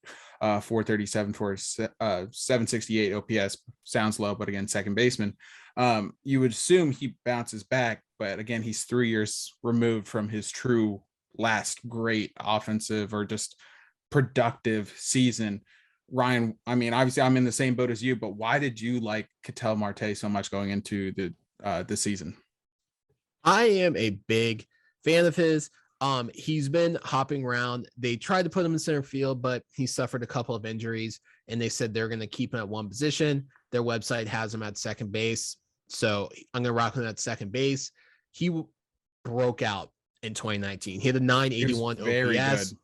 437 for 768 OPS. Sounds low, but again, second baseman. You would assume he bounces back, but again, he's 3 years removed from his true last great offensive or just productive season. Ryan, I mean, obviously I'm in the same boat as you, but why did you like Quetzel Marta so much going into the season? I am a big fan of his. He's been hopping around. They tried to put him in center field, but he suffered a couple of injuries, and they said they're going to keep him at one position. Their website has him at second base, so I'm going to rock him at second base. He broke out in 2019. He had a 981 OPS.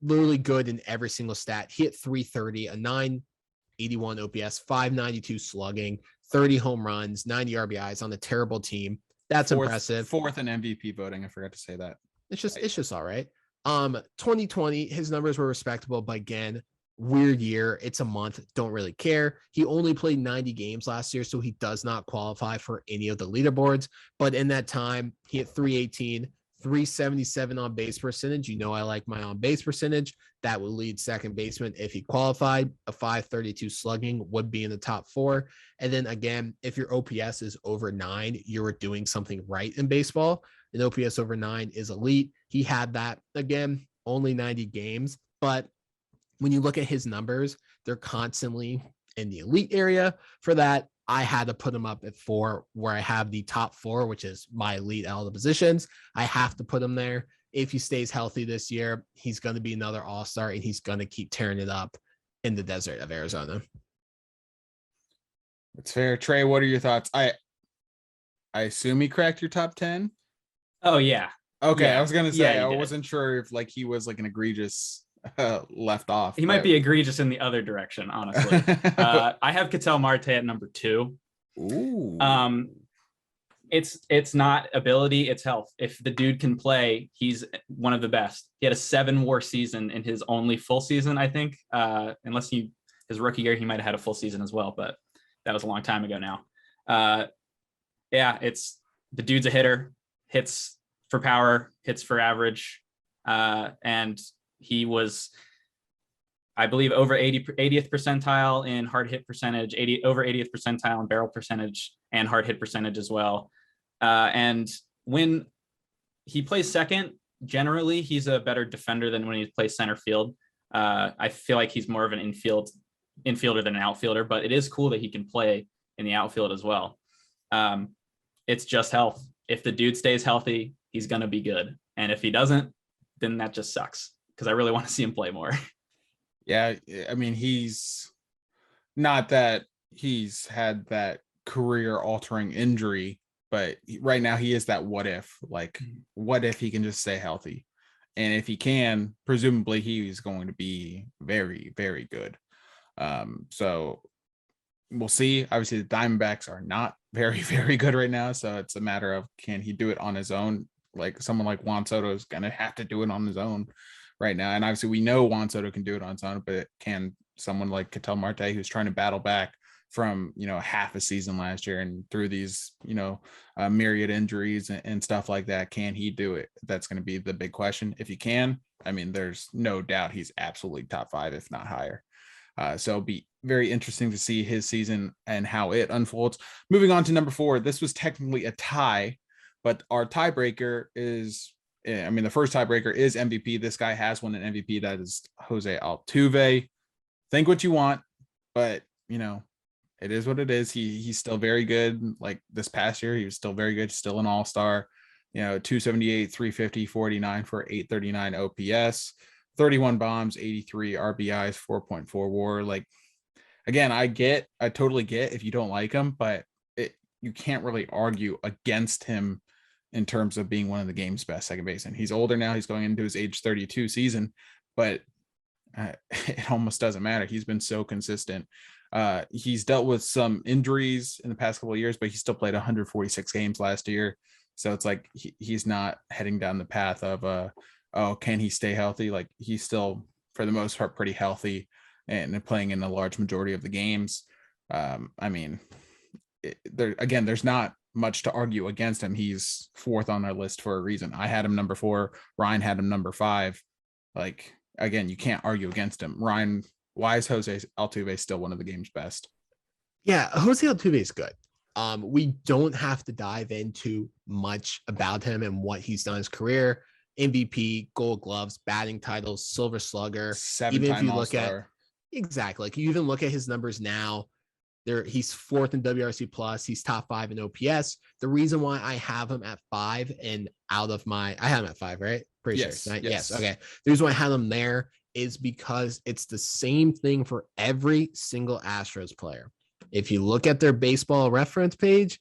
Literally good in every single stat. He hit 330, a 981 OPS, 592 slugging, 30 home runs, 90 RBIs on a terrible team. That's impressive. Fourth in MVP voting. I forgot to say that. It's just all right. 2020, his numbers were respectable, but again, weird year. It's a month. Don't really care. He only played 90 games last year, so he does not qualify for any of the leaderboards. But in that time, he hit 318, 377 on base percentage. I like my on base percentage. That would lead second baseman if he qualified. A 532 slugging would be in the top 4. And then again, if your OPS is over 9, you're doing something right in baseball. An OPS over 9 is elite. He had that, again, only 90 games. But when you look at his numbers, they're constantly in the elite area. For that, I had to put him up at 4, where I have the top 4, which is my elite out of the positions. I have to put him there. If he stays healthy this year, he's going to be another all-star, and he's going to keep tearing it up in the desert of Arizona. That's fair. Trey, what are your thoughts? I assume he cracked your top 10. Oh yeah. Okay, Yeah. I was gonna say I did. wasn't sure if like he was like an egregious left off. He might be egregious in the other direction, honestly. I have Quetzel Marta at number 2. Ooh. It's not ability, it's health. If the dude can play, he's one of the best. He had a 7 WAR season in his only full season, I think. Unless his rookie year, he might have had a full season as well, but that was a long time ago now. It's the dude's a hitter, hits for power, hits for average. And he was, I believe, over 80th percentile in hard hit percentage, over 80th percentile in barrel percentage and hard hit percentage as well. And when he plays second, generally he's a better defender than when he plays center field. I feel like he's more of an infielder than an outfielder, but it is cool that he can play in the outfield as well. It's just health. If the dude stays healthy, he's going to be good. And if he doesn't, then that just sucks, because I really want to see him play more. Yeah, I mean, he's not that he's had that career-altering injury, but right now he is that what if he can just stay healthy? And if he can, presumably he's going to be very, very good. So we'll see. Obviously, the Diamondbacks are not very, very good right now. So it's a matter of, can he do it on his own? Like someone like Juan Soto is going to have to do it on his own right now. And obviously we know Juan Soto can do it on his own, but can someone like Quetzel Marta, who's trying to battle back from, half a season last year and through these, myriad injuries and stuff like that, can he do it? That's going to be the big question. If he can, I mean, there's no doubt he's absolutely top 5, if not higher. So it'll be very interesting to see his season and how it unfolds. Moving on to number 4, this was technically a tie, but our tiebreaker is, the first tiebreaker is MVP. This guy has won an MVP. That is Jose Altuve. Think what you want, but it is what it is. He's still very good. Like this past year, he was still very good, still an all-star. 278, 350, 49 for 839 OPS, 31 bombs, 83 RBIs, 4.4 WAR. Like, again, I totally get if you don't like him, but you can't really argue against him in terms of being one of the game's best second basemen. He's older now. He's going into his age 32 season, but it almost doesn't matter. He's been so consistent. He's dealt with some injuries in the past couple of years, but he still played 146 games last year. So it's like he's not heading down the path of, can he stay healthy? Like he's still, for the most part, pretty healthy and playing in a large majority of the games. There's not much to argue against him. He's 4th on our list for a reason. I had him number 4. Ryan had him number 5. Like, again, you can't argue against him. Ryan, why is Jose Altuve still one of the game's best? Yeah, Jose Altuve is good. We don't have to dive into much about him and what he's done in his career. MVP, Gold Gloves, batting titles, Silver Slugger. 7-time All-Star. Exactly. Like you even look at his numbers now. He's 4th in WRC plus. He's top 5 in OPS. The reason why I have him at 5 and I have him at 5, right? Pretty yes, sure. Right? Yes. Okay. The reason why I have him there is because it's the same thing for every single Astros player. If you look at their baseball reference page,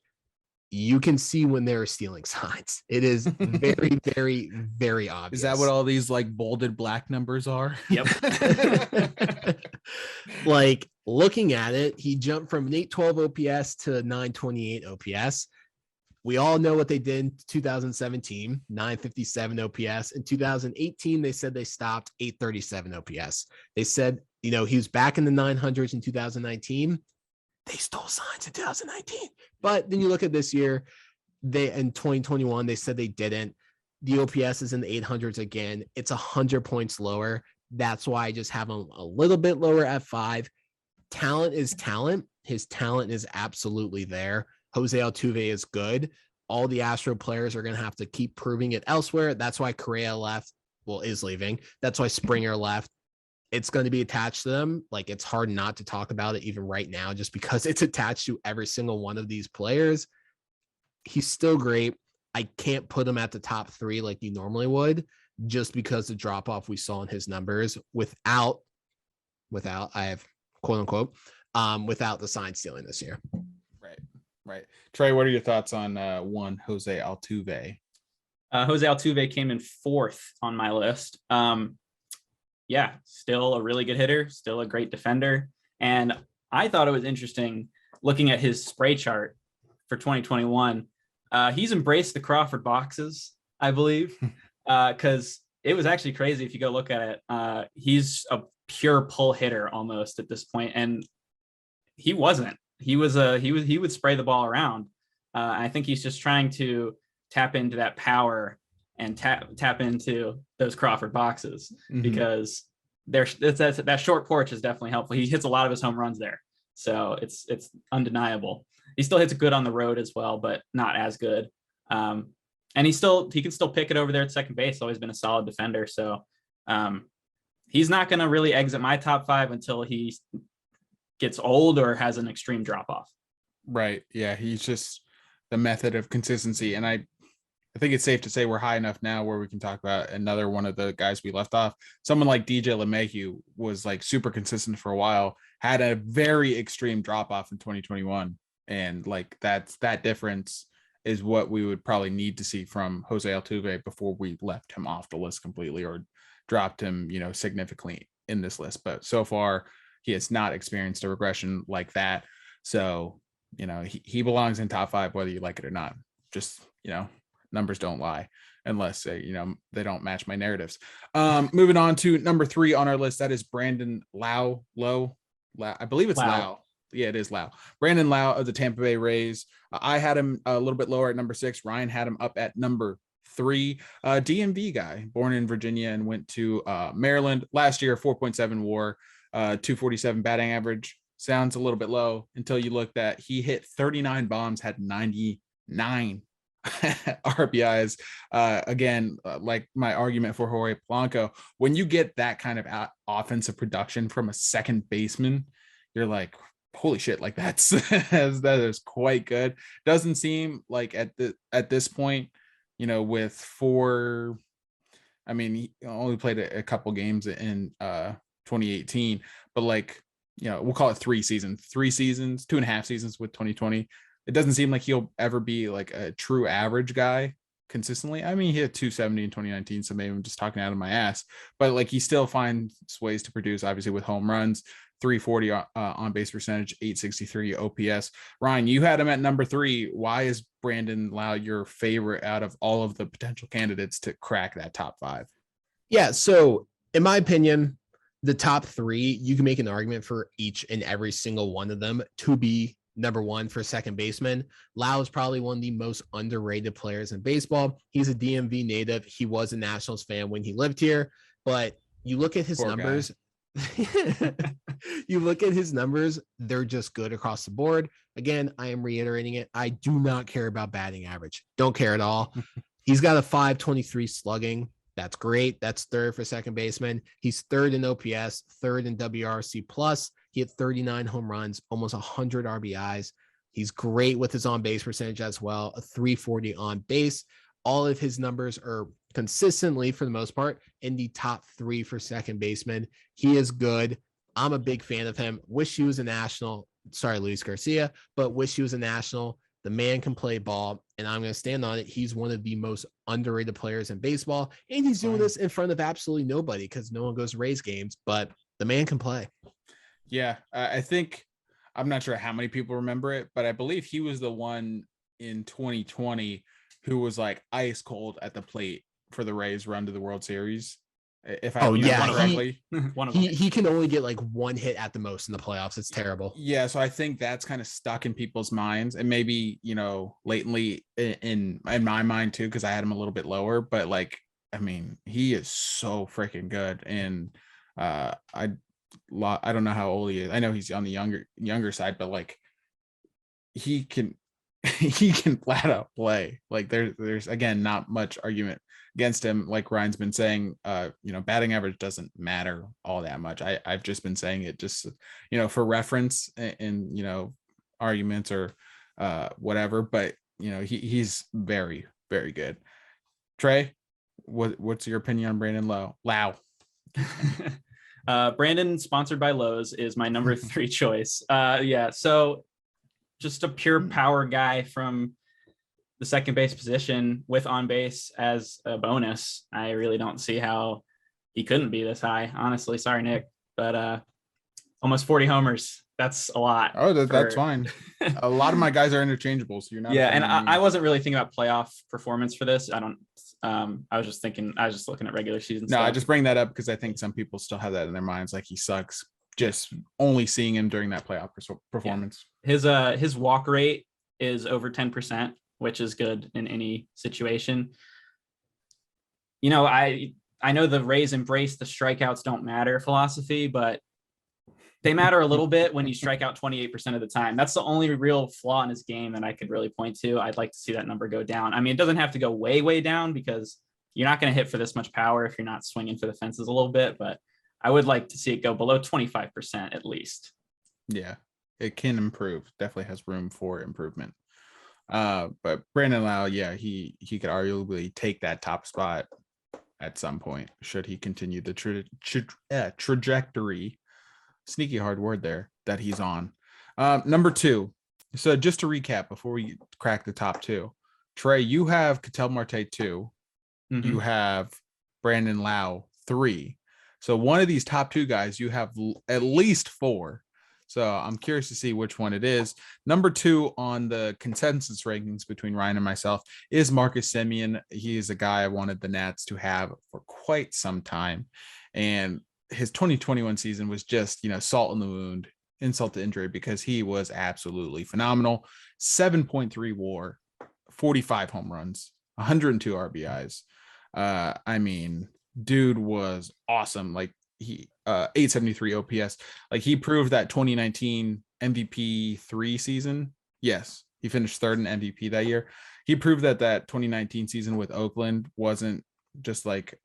you can see when they're stealing signs. It is very, very, very obvious. Is that what all these like bolded black numbers are? Yep. Like looking at it, he jumped from an 812 OPS to 928 OPS. We all know what they did in 2017, 957 OPS. In 2018, they said they stopped 837 OPS. They said, he was back in the 900s in 2019. They stole signs in 2019. But then you look at this year, in 2021, they said they didn't. The OPS is in the 800s again. It's 100 points lower. That's why I just have him a little bit lower at 5. Talent is talent. His talent is absolutely there. Jose Altuve is good. All the Astro players are going to have to keep proving it elsewhere. That's why Correa left. Well, is leaving. That's why Springer left. It's going to be attached to them. Like, it's hard not to talk about it even right now, just because it's attached to every single one of these players. He's still great. I can't put him at the top 3 like you normally would, just because the drop off we saw in his numbers without I have quote unquote, without the sign stealing this year. Right. Trey, what are your thoughts on one Jose Altuve? Jose Altuve came in 4th on my list. yeah, still a really good hitter, still a great defender. And I thought it was interesting looking at his spray chart for 2021. He's embraced the Crawford boxes, I believe, because it was actually crazy if you go look at it. He's a pure pull hitter almost at this point, and he wasn't. He would spray the ball around. I think he's just trying to tap into that power and tap into those Crawford boxes, because that short porch is definitely helpful. He hits a lot of his home runs there, so it's undeniable. He still hits good on the road as well, but not as good. And he can still pick it over there at second base. Always been a solid defender. So he's not going to really exit my top 5 until he gets old or has an extreme drop off. Right. Yeah. He's just the method of consistency. And I think it's safe to say we're high enough now where we can talk about another one of the guys we left off. Someone like DJ LeMahieu was like super consistent for a while, had a very extreme drop off in 2021. And like that difference is what we would probably need to see from Jose Altuve before we left him off the list completely or dropped him, significantly in this list. But so far he has not experienced a regression like that. So, he belongs in top 5, whether you like it or not. Just, numbers don't lie unless they don't match my narratives. Moving on to number 3 on our list, that is Brandon Lowe. I believe it's Lowe. Yeah, it is Lowe. Brandon Lowe of the Tampa Bay Rays. I had him a little bit lower at number 6. Ryan had him up at number 3. DMV guy, born in Virginia and went to Maryland last year. 4.7 WAR, 247 batting average. Sounds a little bit low until you look that he hit 39 bombs, had 99 RBIs. Again, like my argument for Jorge Polanco, when you get that kind of offensive production from a second baseman, you're like, holy shit, like that is quite good. Doesn't seem like at this point, with 4, I mean, he only played a couple games in 2018, but like, we'll call it 3 seasons, 2.5 seasons with 2020. It doesn't seem like he'll ever be like a true average guy consistently. I mean, he had 270 in 2019, so maybe I'm just talking out of my ass, but like he still finds ways to produce, obviously with home runs, 340 on base percentage, 863 OPS. Ryan, you had him at number 3. Why is Brandon Lowe your favorite out of all of the potential candidates to crack that top 5? Yeah. So in my opinion, the top 3, you can make an argument for each and every single one of them to be number 1 for second baseman. Lowe is probably one of the most underrated players in baseball. He's a DMV native. He was a Nationals fan when he lived here, but you look at his numbers. You look at his numbers, they're just good across the board. Again, I am reiterating it. I do not care about batting average. Don't care at all. He's got a 523 slugging. That's great. That's 3rd for second baseman. He's 3rd in OPS, 3rd in WRC plus. He had 39 home runs, almost 100 RBIs. He's great with his on base percentage as well, a 340 on base. All of his numbers are consistently, for the most part, in the top 3 for second baseman. He is good. I'm a big fan of him. Wish he was a National. Sorry, Luis Garcia, but wish he was a National. The man can play ball, and I'm going to stand on it. He's one of the most underrated players in baseball, and he's doing this in front of absolutely nobody because no one goes to Rays games, but the man can play. Yeah, I think, I'm not sure how many people remember it, but I believe he was the one in 2020 who was like ice cold at the plate for the Rays run to the World Series. If I remember correctly, he can only get like 1 hit at the most in the playoffs. It's terrible. Yeah, so I think that's kind of stuck in people's minds, and maybe latently in my mind too, because I had him a little bit lower. But like, I mean, he is so freaking good, and I don't know how old he is. I know he's on the younger side, but like he can flat out play. Like there's again not much argument against him. Like Ryan's been saying, batting average doesn't matter all that much. I've just been saying it just for reference and arguments or whatever. But he's very, very good. Trey, what's your opinion on Brandon Lowe? Brandon, sponsored by Lowe's, is my number 3 choice. So just a pure power guy from the second base position with on base as a bonus. I really don't see how he couldn't be this high, honestly. Sorry, Nick, but almost 40 homers. That's a lot. Oh, that's fine. A lot of my guys are interchangeable, so you're not. Yeah, and I wasn't really thinking about playoff performance for this. I don't. I was just looking at regular season. No, stuff. I just bring that up because I think some people still have that in their minds, like he sucks. Just only seeing him during that playoff performance. Yeah. His walk rate is over 10%, which is good in any situation. You know, I know the Rays embrace the strikeouts don't matter philosophy, but they matter a little bit when you strike out 28% of the time. That's the only real flaw in his game that I could really point to. I'd like to see that number go down. I mean, it doesn't have to go way, way down because you're not going to hit for this much power if you're not swinging for the fences a little bit, but I would like to see it go below 25% at least. Yeah, it can improve. Definitely has room for improvement. But Brandon Lowe, yeah, he could arguably take that top spot at some point should he continue the trajectory. Sneaky hard word there that he's on. Number 2. So just to recap before we crack the top 2, Trey, you have Quetzel Marta 2. Mm-hmm. You have Brandon Lowe 3. So one of these top 2 guys, you have at least 4. So I'm curious to see which one it is. Number 2 on the consensus rankings between Ryan and myself is Marcus Simeon. He is a guy I wanted the Nats to have for quite some time. And his 2021 season was just, salt in the wound, insult to injury, because he was absolutely phenomenal. 7.3 WAR, 45 home runs, 102 RBIs. I mean, dude was awesome. Like he 873 OPS. Like he proved that 2019 MVP 3 season. Yes, he finished 3rd in MVP that year. He proved that 2019 season with Oakland wasn't just like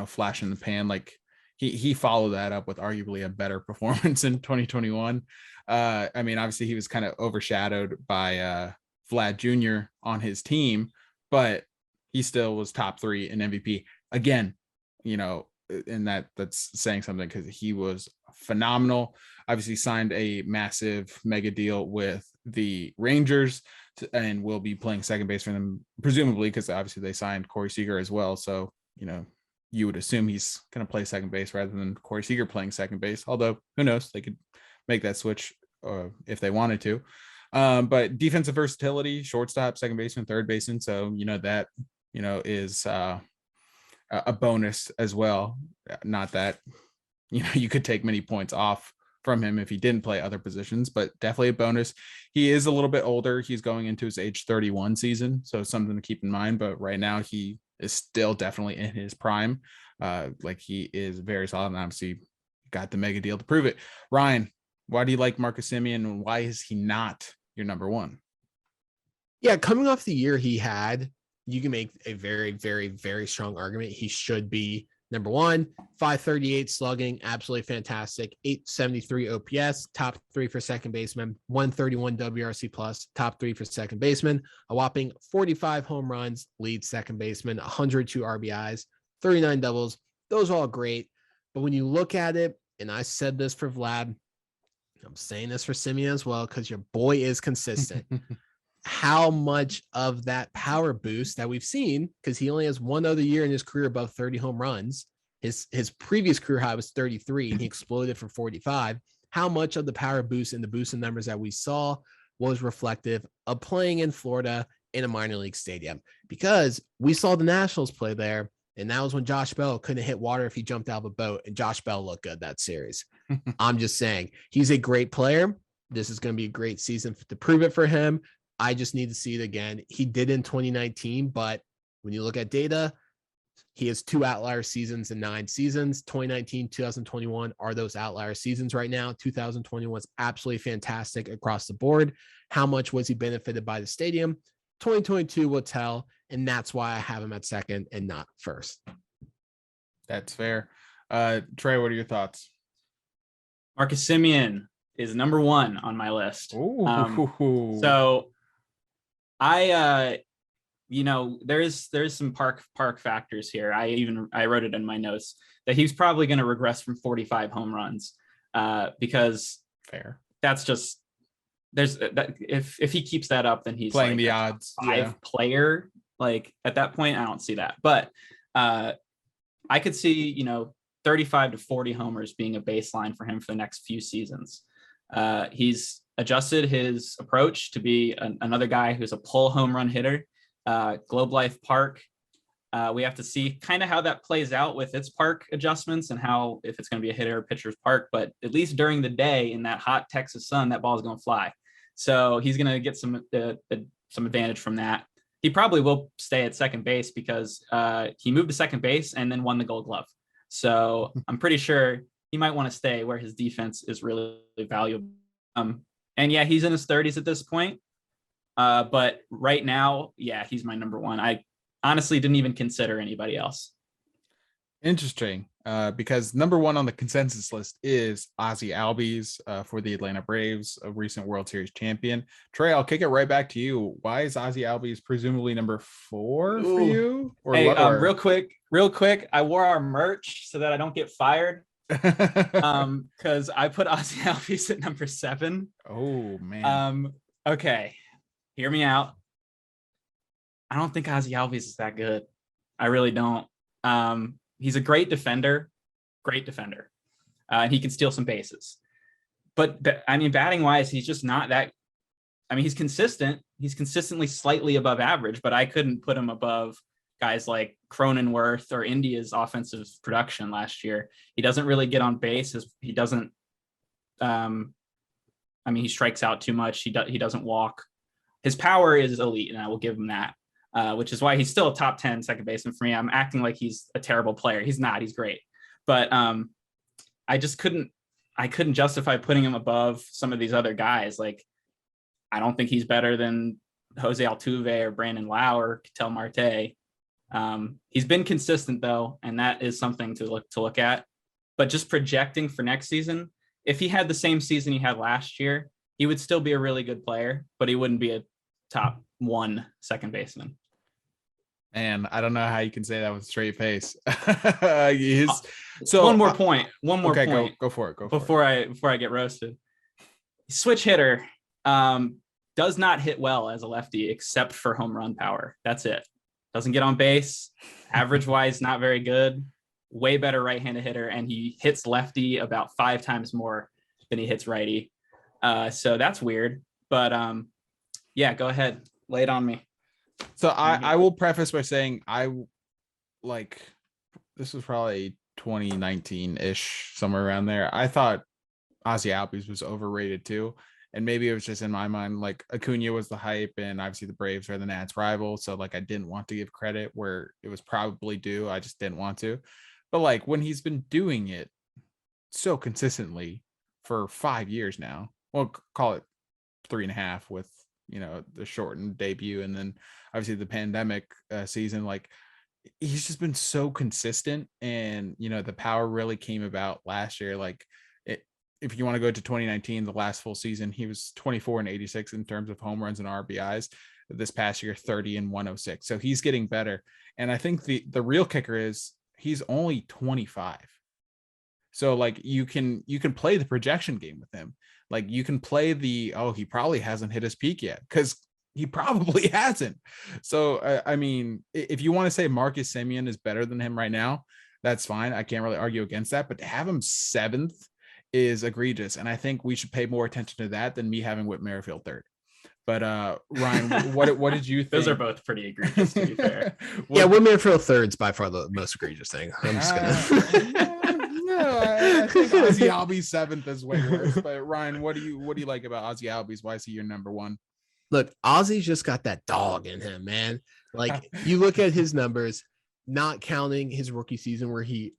flash in the pan. Like he followed that up with arguably a better performance in 2021. I mean, obviously he was kind of overshadowed by Vlad Jr. on his team, but he still was top 3 in MVP again, and that's saying something because he was phenomenal. Obviously signed a massive mega deal with the Rangers and will be playing second base for them, presumably, because obviously they signed Corey Seager as well. So, you would assume he's going to play second base rather than Corey Seager playing second base. Although, who knows? They could make that switch if they wanted to. But defensive versatility, shortstop, second baseman, third baseman. So, that, is a bonus as well. Not that, you could take many points off from him if he didn't play other positions, but definitely a bonus. He is a little bit older. He's going into his age 31 season. So something to keep in mind. But right now he is still definitely in his prime. Like he is very solid and obviously got the mega deal to prove it. Ryan, why do you like Marcus Simeon and why is he not your number 1? Yeah, coming off the year he had, you can make a very, very, very strong argument. He should be number 1. 538 slugging, absolutely fantastic. 873 OPS, top 3 for second baseman. 131 WRC plus, top 3 for second baseman. A whopping 45 home runs, lead second baseman. 102 RBIs, 39 doubles. Those are all great. But when you look at it, and I said this for Vlad, I'm saying this for Simeon as well, because your boy is consistent. How much of that power boost that we've seen, because he only has one other year in his career above 30 home runs. His previous career high was 33 and he exploded for 45. How much of the power boost and the boost in numbers that we saw was reflective of playing in Florida in a minor league stadium? Because we saw the Nationals play there, and that was when Josh Bell couldn't hit water if he jumped out of a boat, and Josh Bell looked good that series. I'm just saying, he's a great player. This is going to be a great season to prove it for him. I just need to see it again. He did in 2019, but when you look at data, he has 2 outlier seasons in 9 seasons. 2019, 2021 are those outlier seasons right now. 2021 was absolutely fantastic across the board. How much was he benefited by the stadium? 2022 will tell, and that's why I have him at second and not first. That's fair. Trey, what are your thoughts? Marcus Simeon is number 1 on my list. So I there's some park factors here. I wrote it in my notes that he's probably going to regress from 45 home runs because fair. That's just if he keeps that up, then he's playing like the odds. 5 player. Like at that point, I don't see that. But I could see, 35 to 40 homers being a baseline for him for the next few seasons. He's adjusted his approach to be another guy who's a pull home run hitter. Globe Life Park. We have to see kind of how that plays out with its park adjustments and how, if it's going to be a hitter or pitcher's park, but at least during the day in that hot Texas sun, that ball is going to fly. So he's going to get some advantage from that. He probably will stay at second base because he moved to second base and then won the Gold Glove. So I'm pretty sure he might want to stay where his defense is really valuable. And yeah, he's in his 30s at this point. But right now, yeah, he's my number one. I honestly didn't even consider anybody else. Interesting, because number one on the consensus list is Aussie Albies for the Atlanta Braves, a recent World Series champion. Trey, I'll kick it right back to you. Why is Aussie Albies presumably number 4 for you? Or hey, lower? real quick, I wore our merch so that I don't get fired. Because I put Aussie Albies at number 7. Oh man. Okay, hear me out. I don't think Aussie Albies is that good. I really don't. He's a great defender. And he can steal some bases. But I mean, batting wise, he's just not that. I mean, he's consistent. He's consistently slightly above average, but I couldn't put him above guys like Croninworth or India's offensive production last year. He doesn't really get on base. He doesn't. He strikes out too much. He doesn't walk. His power is elite, and I will give him that. Which is why he's still a top 10 second baseman for me. I'm acting like he's a terrible player. He's not. He's great. But I just couldn't justify putting him above some of these other guys. Like, I don't think he's better than Jose Altuve or Brandon Lowe or Quetzel Marta. He's been consistent, though, and that is something to look at. But just projecting for next season, if he had the same season he had last year, he would still be a really good player, but he wouldn't be a top 1 second baseman. And I don't know how you can say that with a straight face. One more point. Go for it. Before I get roasted. Switch hitter does not hit well as a lefty except for home run power. That's it. Doesn't get on base. Average wise, not very good. Way better right-handed hitter, and he hits lefty about 5 times more than he hits righty. So that's weird. But yeah, go ahead. Lay it on me. So I will preface by saying this was probably 2019-ish, somewhere around there. I thought Aussie Albies was overrated too. And maybe it was just in my mind, like Acuna was the hype, and obviously the Braves are the Nats rival. So like I didn't want to give credit where it was probably due. I just didn't want to. But like when he's been doing it so consistently for 5 years now, well, call it 3.5 with the shortened debut, and then obviously the pandemic season, like he's just been so consistent. And the power really came about last year. Like if you want to go to 2019, the last full season, he was 24 and 86 in terms of home runs and RBIs. This past year, 30 and 106. So he's getting better. And I think the real kicker is he's only 25. So like you can play the projection game with him. Like you can play he probably hasn't hit his peak yet, because he probably hasn't. So I mean, if you want to say Marcus Simeon is better than him right now, that's fine. I can't really argue against that. But to have him 7th is egregious, and I think we should pay more attention to that than me having Whit Merrifield 3rd. But Ryan, what did you think? Those are both pretty egregious, to be fair. Yeah, Whit Merrifield 3rd is by far the most egregious thing. I'm just gonna. I think Aussie Albies 7th is way worse. But Ryan, what do you like about Aussie Albies? Why is he your number 1? Look, Ozzie's just got that dog in him, man. Like you look at his numbers, not counting his rookie season where he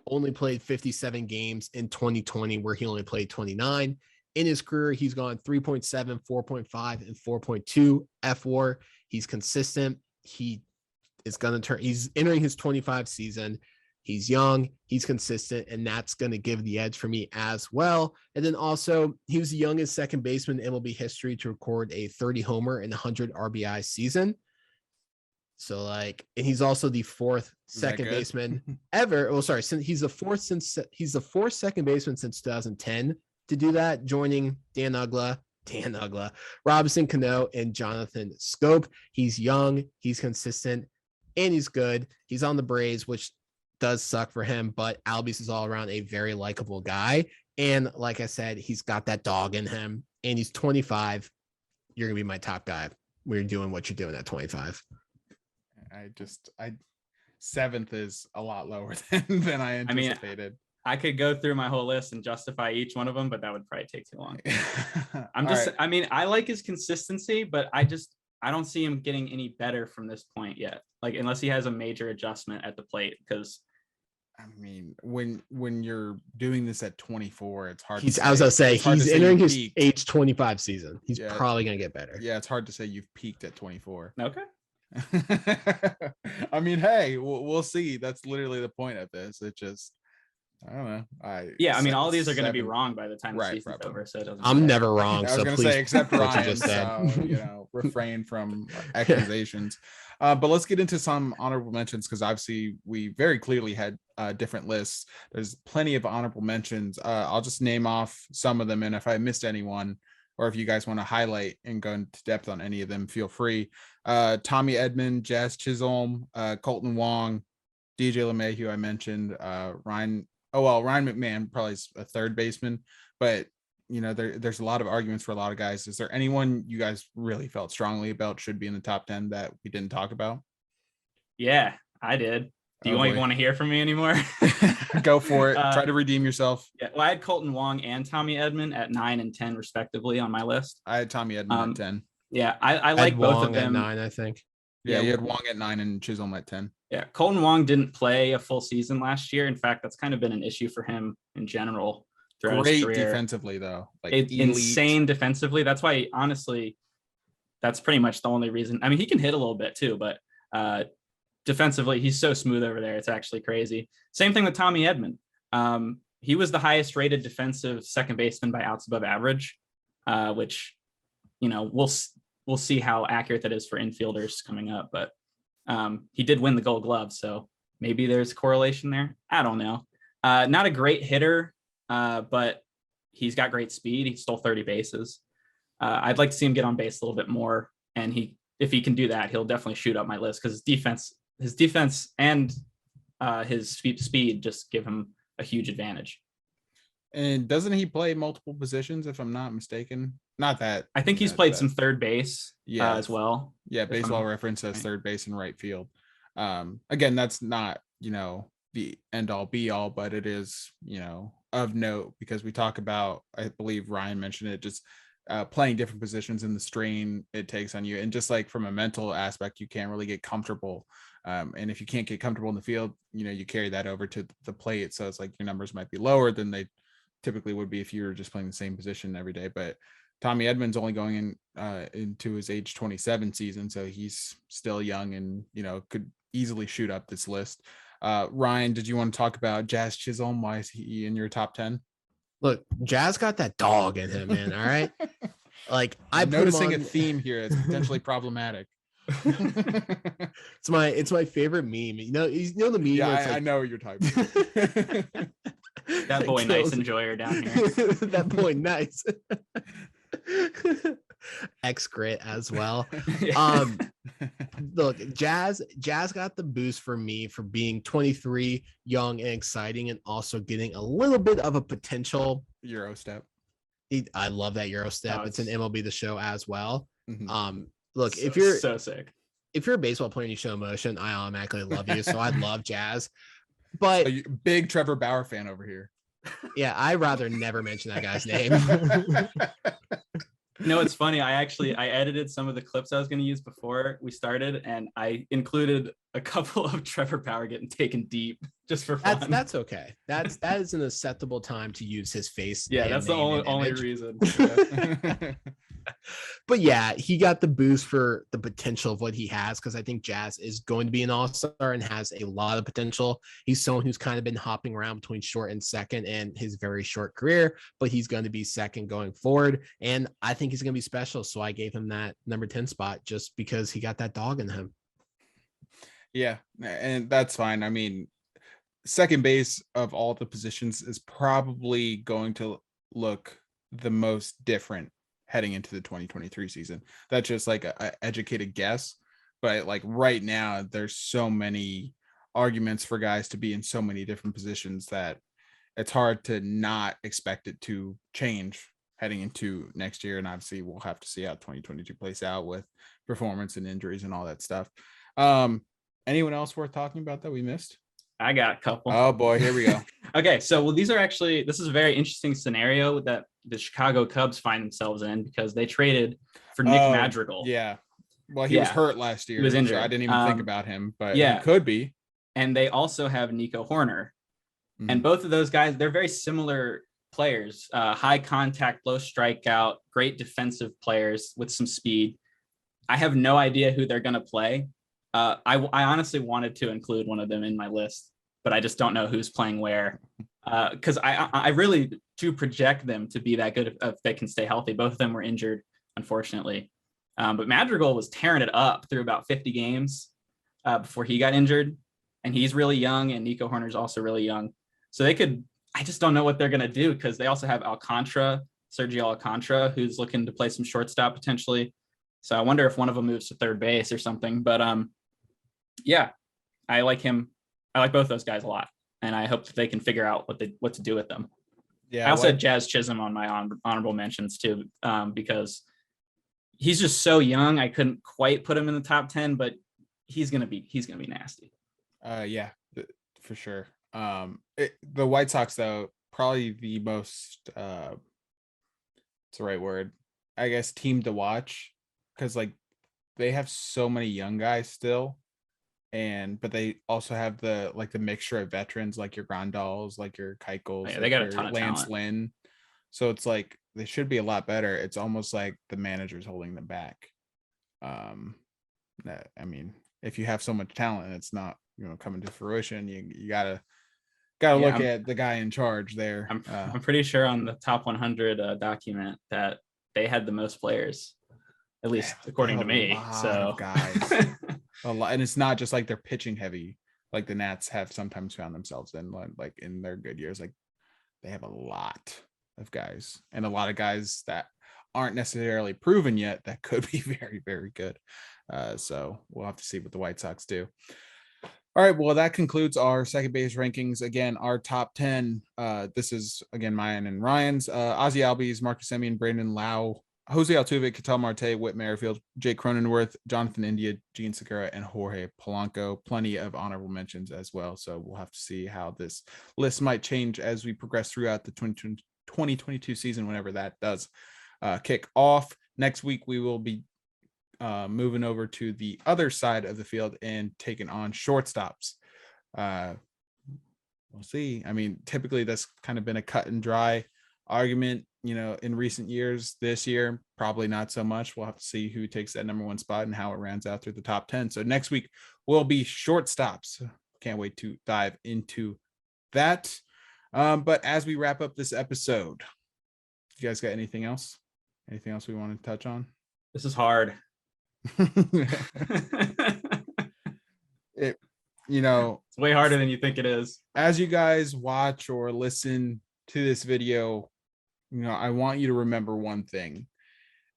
only played 57 games, in 2020 where he only played 29. In his career, he's gone 3.7, 4.5, and 4.2 FWAR. He's consistent. He's entering his 25 season. He's young, he's consistent, and that's going to give the edge for me as well. And then also, he was the youngest second baseman in MLB history to record a 30 homer and 100 RBI season. So and he's also the 4th second baseman ever. Oh, sorry, he's the 4th second baseman since 2010 to do that, joining Dan Uggla, Robinson Cano, and Jonathan Scope. He's young, he's consistent, and he's good. He's on the Braves, which does suck for him, but Albies is all around a very likable guy. And like I said, he's got that dog in him, and he's 25. You're going to be my top guy. We're doing what you're doing at 25. I seventh is a lot lower than I anticipated. I could go through my whole list and justify each one of them, but that would probably take too long. I like his consistency, but I don't see him getting any better from this point yet. Like, unless he has a major adjustment at the plate, because I mean, when you're doing this at 24, it's hard. I was gonna say he's entering his age 25 season. He's probably gonna get better. Yeah, it's hard to say you've peaked at 24. Okay. I mean, hey, we'll see. That's literally the point of this. It just, I don't know. I mean, all these are going to be wrong by the time the season's over. So it doesn't I'm never wrong. I was going to say, except Ryan, so, refrain from accusations. But let's get into some honorable mentions, because obviously we very clearly had different lists. There's plenty of honorable mentions. I'll just name off some of them, and if I missed anyone, or if you guys want to highlight and go into depth on any of them, feel free. Tommy Edmond, Jazz Chisholm, Colton Wong, DJ LeMahieu, I mentioned, Ryan McMahon probably is a third baseman, but there's a lot of arguments for a lot of guys. Is there anyone you guys really felt strongly about should be in the top 10 that we didn't talk about? Yeah, I did. Do you want to hear from me anymore? Go for it. Try to redeem yourself. Yeah, well, I had Colton Wong and Tommy Edmond at 9 and 10 respectively on my list. I had Tommy Edmond at 10. Yeah, I like both Wong of them. At 9, I think. Yeah, you had Wong at 9 and Chisholm at 10. Yeah, Colton Wong didn't play a full season last year. In fact, that's kind of been an issue for him in general throughout his career. Defensively, though. Insane defensively. That's why, honestly, that's pretty much the only reason. I mean, he can hit a little bit too, but defensively, he's so smooth over there. It's actually crazy. Same thing with Tommy Edmond. He was the highest rated defensive second baseman by outs above average, which, we'll see how accurate that is for infielders coming up. But he did win the Gold Glove, so maybe there's a correlation there. I don't know. Not a great hitter, but he's got great speed. He stole 30 bases. I'd like to see him get on base a little bit more, and if he can do that, he'll definitely shoot up my list, because his defense and his speed just give him a huge advantage. And doesn't he play multiple positions, if I'm not mistaken? Not that. I think he's played some third base as well. Yeah, Baseball Reference says third base and right field. Again, that's not, the end all be all, but it is, of note, because we talk about, I believe Ryan mentioned it, just playing different positions and the strain it takes on you. And just like from a mental aspect, you can't really get comfortable. And if you can't get comfortable in the field, you carry that over to the plate. So it's like your numbers might be lower than they typically would be if you were just playing the same position every day. But Tommy Edmond's only going into his age 27 season, so he's still young and could easily shoot up this list. Ryan, did you want to talk about Jazz Chisholm? Why is he in your top 10? Look, Jazz got that dog in him, man. All right. Like, I'm noticing a theme here that's potentially problematic. It's my favorite meme. The meme. Yeah, I know what you're talking about. That boy, nice enjoyer down here. That boy, nice. X grit as well. Look, Jazz got the boost for me for being 23, young and exciting, and also getting a little bit of a potential Euro step. I love that Euro step. It's an MLB The Show as well. Mm-hmm. Look, if you're so sick, if you're a baseball player and you show emotion, I automatically love you. So I love Jazz. But so big Trevor Bauer fan over here. Yeah, I'd rather never mention that guy's name. It's funny. I edited some of the clips I was going to use before we started, and I included a couple of Trevor Bauer getting taken deep just for fun. That's okay. That is an acceptable time to use his face. Yeah, that's the only reason. Yeah. But yeah, he got the boost for the potential of what he has, because I think Jazz is going to be an all-star and has a lot of potential. He's someone who's kind of been hopping around between short and second in his very short career, but he's going to be second going forward. And I think he's going to be special. So I gave him that number 10 spot just because he got that dog in him. Yeah, and that's fine. I mean, second base of all the positions is probably going to look the most different heading into the 2023 season. That's just like a educated guess, but like right now there's so many arguments for guys to be in so many different positions that it's hard to not expect it to change heading into next year. And obviously we'll have to see how 2022 plays out with performance and injuries and all that stuff. Anyone else worth talking about that we missed? I got a couple. Oh boy, here we go. Okay, so this is a very interesting scenario that the Chicago Cubs find themselves in because they traded for Nick Madrigal. Yeah. Well, he was hurt last year. He was injured. So I didn't even think about him, but yeah, he could be. And they also have Nico Horner. And both of those guys, they're very similar players. High contact, low strikeout, great defensive players with some speed. I have no idea who they're going to play. I honestly wanted to include one of them in my list, but I just don't know who's playing where. Because I really do project them to be that good if they can stay healthy. Both of them were injured, unfortunately. But Madrigal was tearing it up through about 50 games before he got injured. And he's really young, and Nico Horner's also really young. So I just don't know what they're going to do because they also have Sergio Alcantara, who's looking to play some shortstop potentially. So I wonder if one of them moves to third base or something. But yeah, I like him. I like both those guys a lot. And I hope that they can figure out what to do with them. Yeah, I also had Jazz Chisholm on my honorable mentions too, because he's just so young. I couldn't quite put him in the top 10, but he's gonna be nasty. Yeah, for sure. The White Sox, though, probably the most what's the right word, I guess, team to watch, because like they have so many young guys still, but they also have the mixture of veterans like your Grandals, like your Keuchels, they got a ton of Lance talent. Lynn. So it's like they should be a lot better. It's almost like the manager's holding them back. I mean, if you have so much talent and it's not coming to fruition, you gotta look at the guy in charge there. I'm pretty sure on the top 100 document that they had the most players, at least according to me. So guys, a lot, and it's not just like they're pitching heavy, like the Nats have sometimes found themselves in, like in their good years. Like they have a lot of guys, and a lot of guys that aren't necessarily proven yet that could be very, very good. So we'll have to see what the White Sox do. All right, well, that concludes our second base rankings. Again, our top 10. This is, again, mine and Ryan's. Aussie Albies, Marcus Simeon, Brandon Lowe, Jose Altuve, Quetzel Marta, Whit Merrifield, Jake Croninworth, Jonathan India, Gene Segura, and Jorge Polanco. Plenty of honorable mentions as well. So we'll have to see how this list might change as we progress throughout the 2022 season, whenever that does kick off. Next week, we will be moving over to the other side of the field and taking on shortstops. We'll see. I mean, typically that's kind of been a cut and dry argument, in recent years. This year, probably not so much. We'll have to see who takes that number one spot and how it rounds out through the top 10. So next week will be shortstops. Can't wait to dive into that. But as we wrap up this episode, you guys got anything else? Anything else we want to touch on? This is hard. It's way harder than you think it is. As you guys watch or listen to this video, I want you to remember one thing,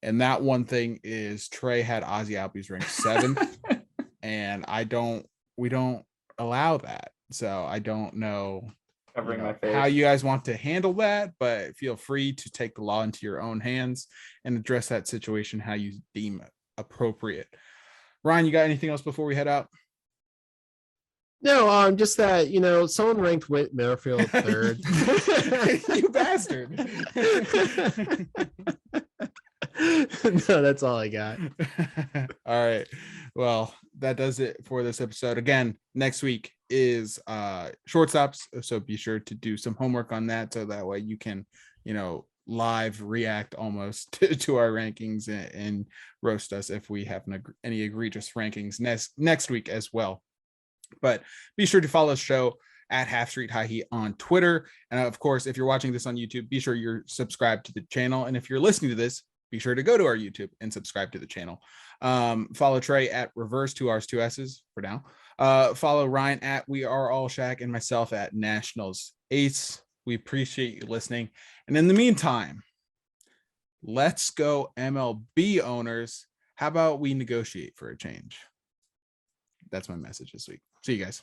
and that one thing is Trey had Aussie Albies ranked 7th, and we don't allow that. So I don't know my face, how you guys want to handle that, but feel free to take the law into your own hands and address that situation how you deem appropriate. Ryan, you got anything else before we head out? No, just that, someone ranked Whit Merrifield 3rd. You bastard. No, that's all I got. All right. Well, that does it for this episode. Again, next week is shortstops, so be sure to do some homework on that, so that way you can, live react almost to our rankings and roast us if we have any egregious rankings next week as well. But be sure to follow the show at Half Street High Heat on Twitter. And of course, if you're watching this on YouTube, be sure you're subscribed to the channel. And if you're listening to this, be sure to go to our YouTube and subscribe to the channel. Follow Trey at Reverse 2 R's 2 S's for now. Follow Ryan at We Are All Shaq and myself at Nationals Ace. We appreciate you listening. And in the meantime, let's go MLB owners. How about we negotiate for a change? that's my message this week. See you guys.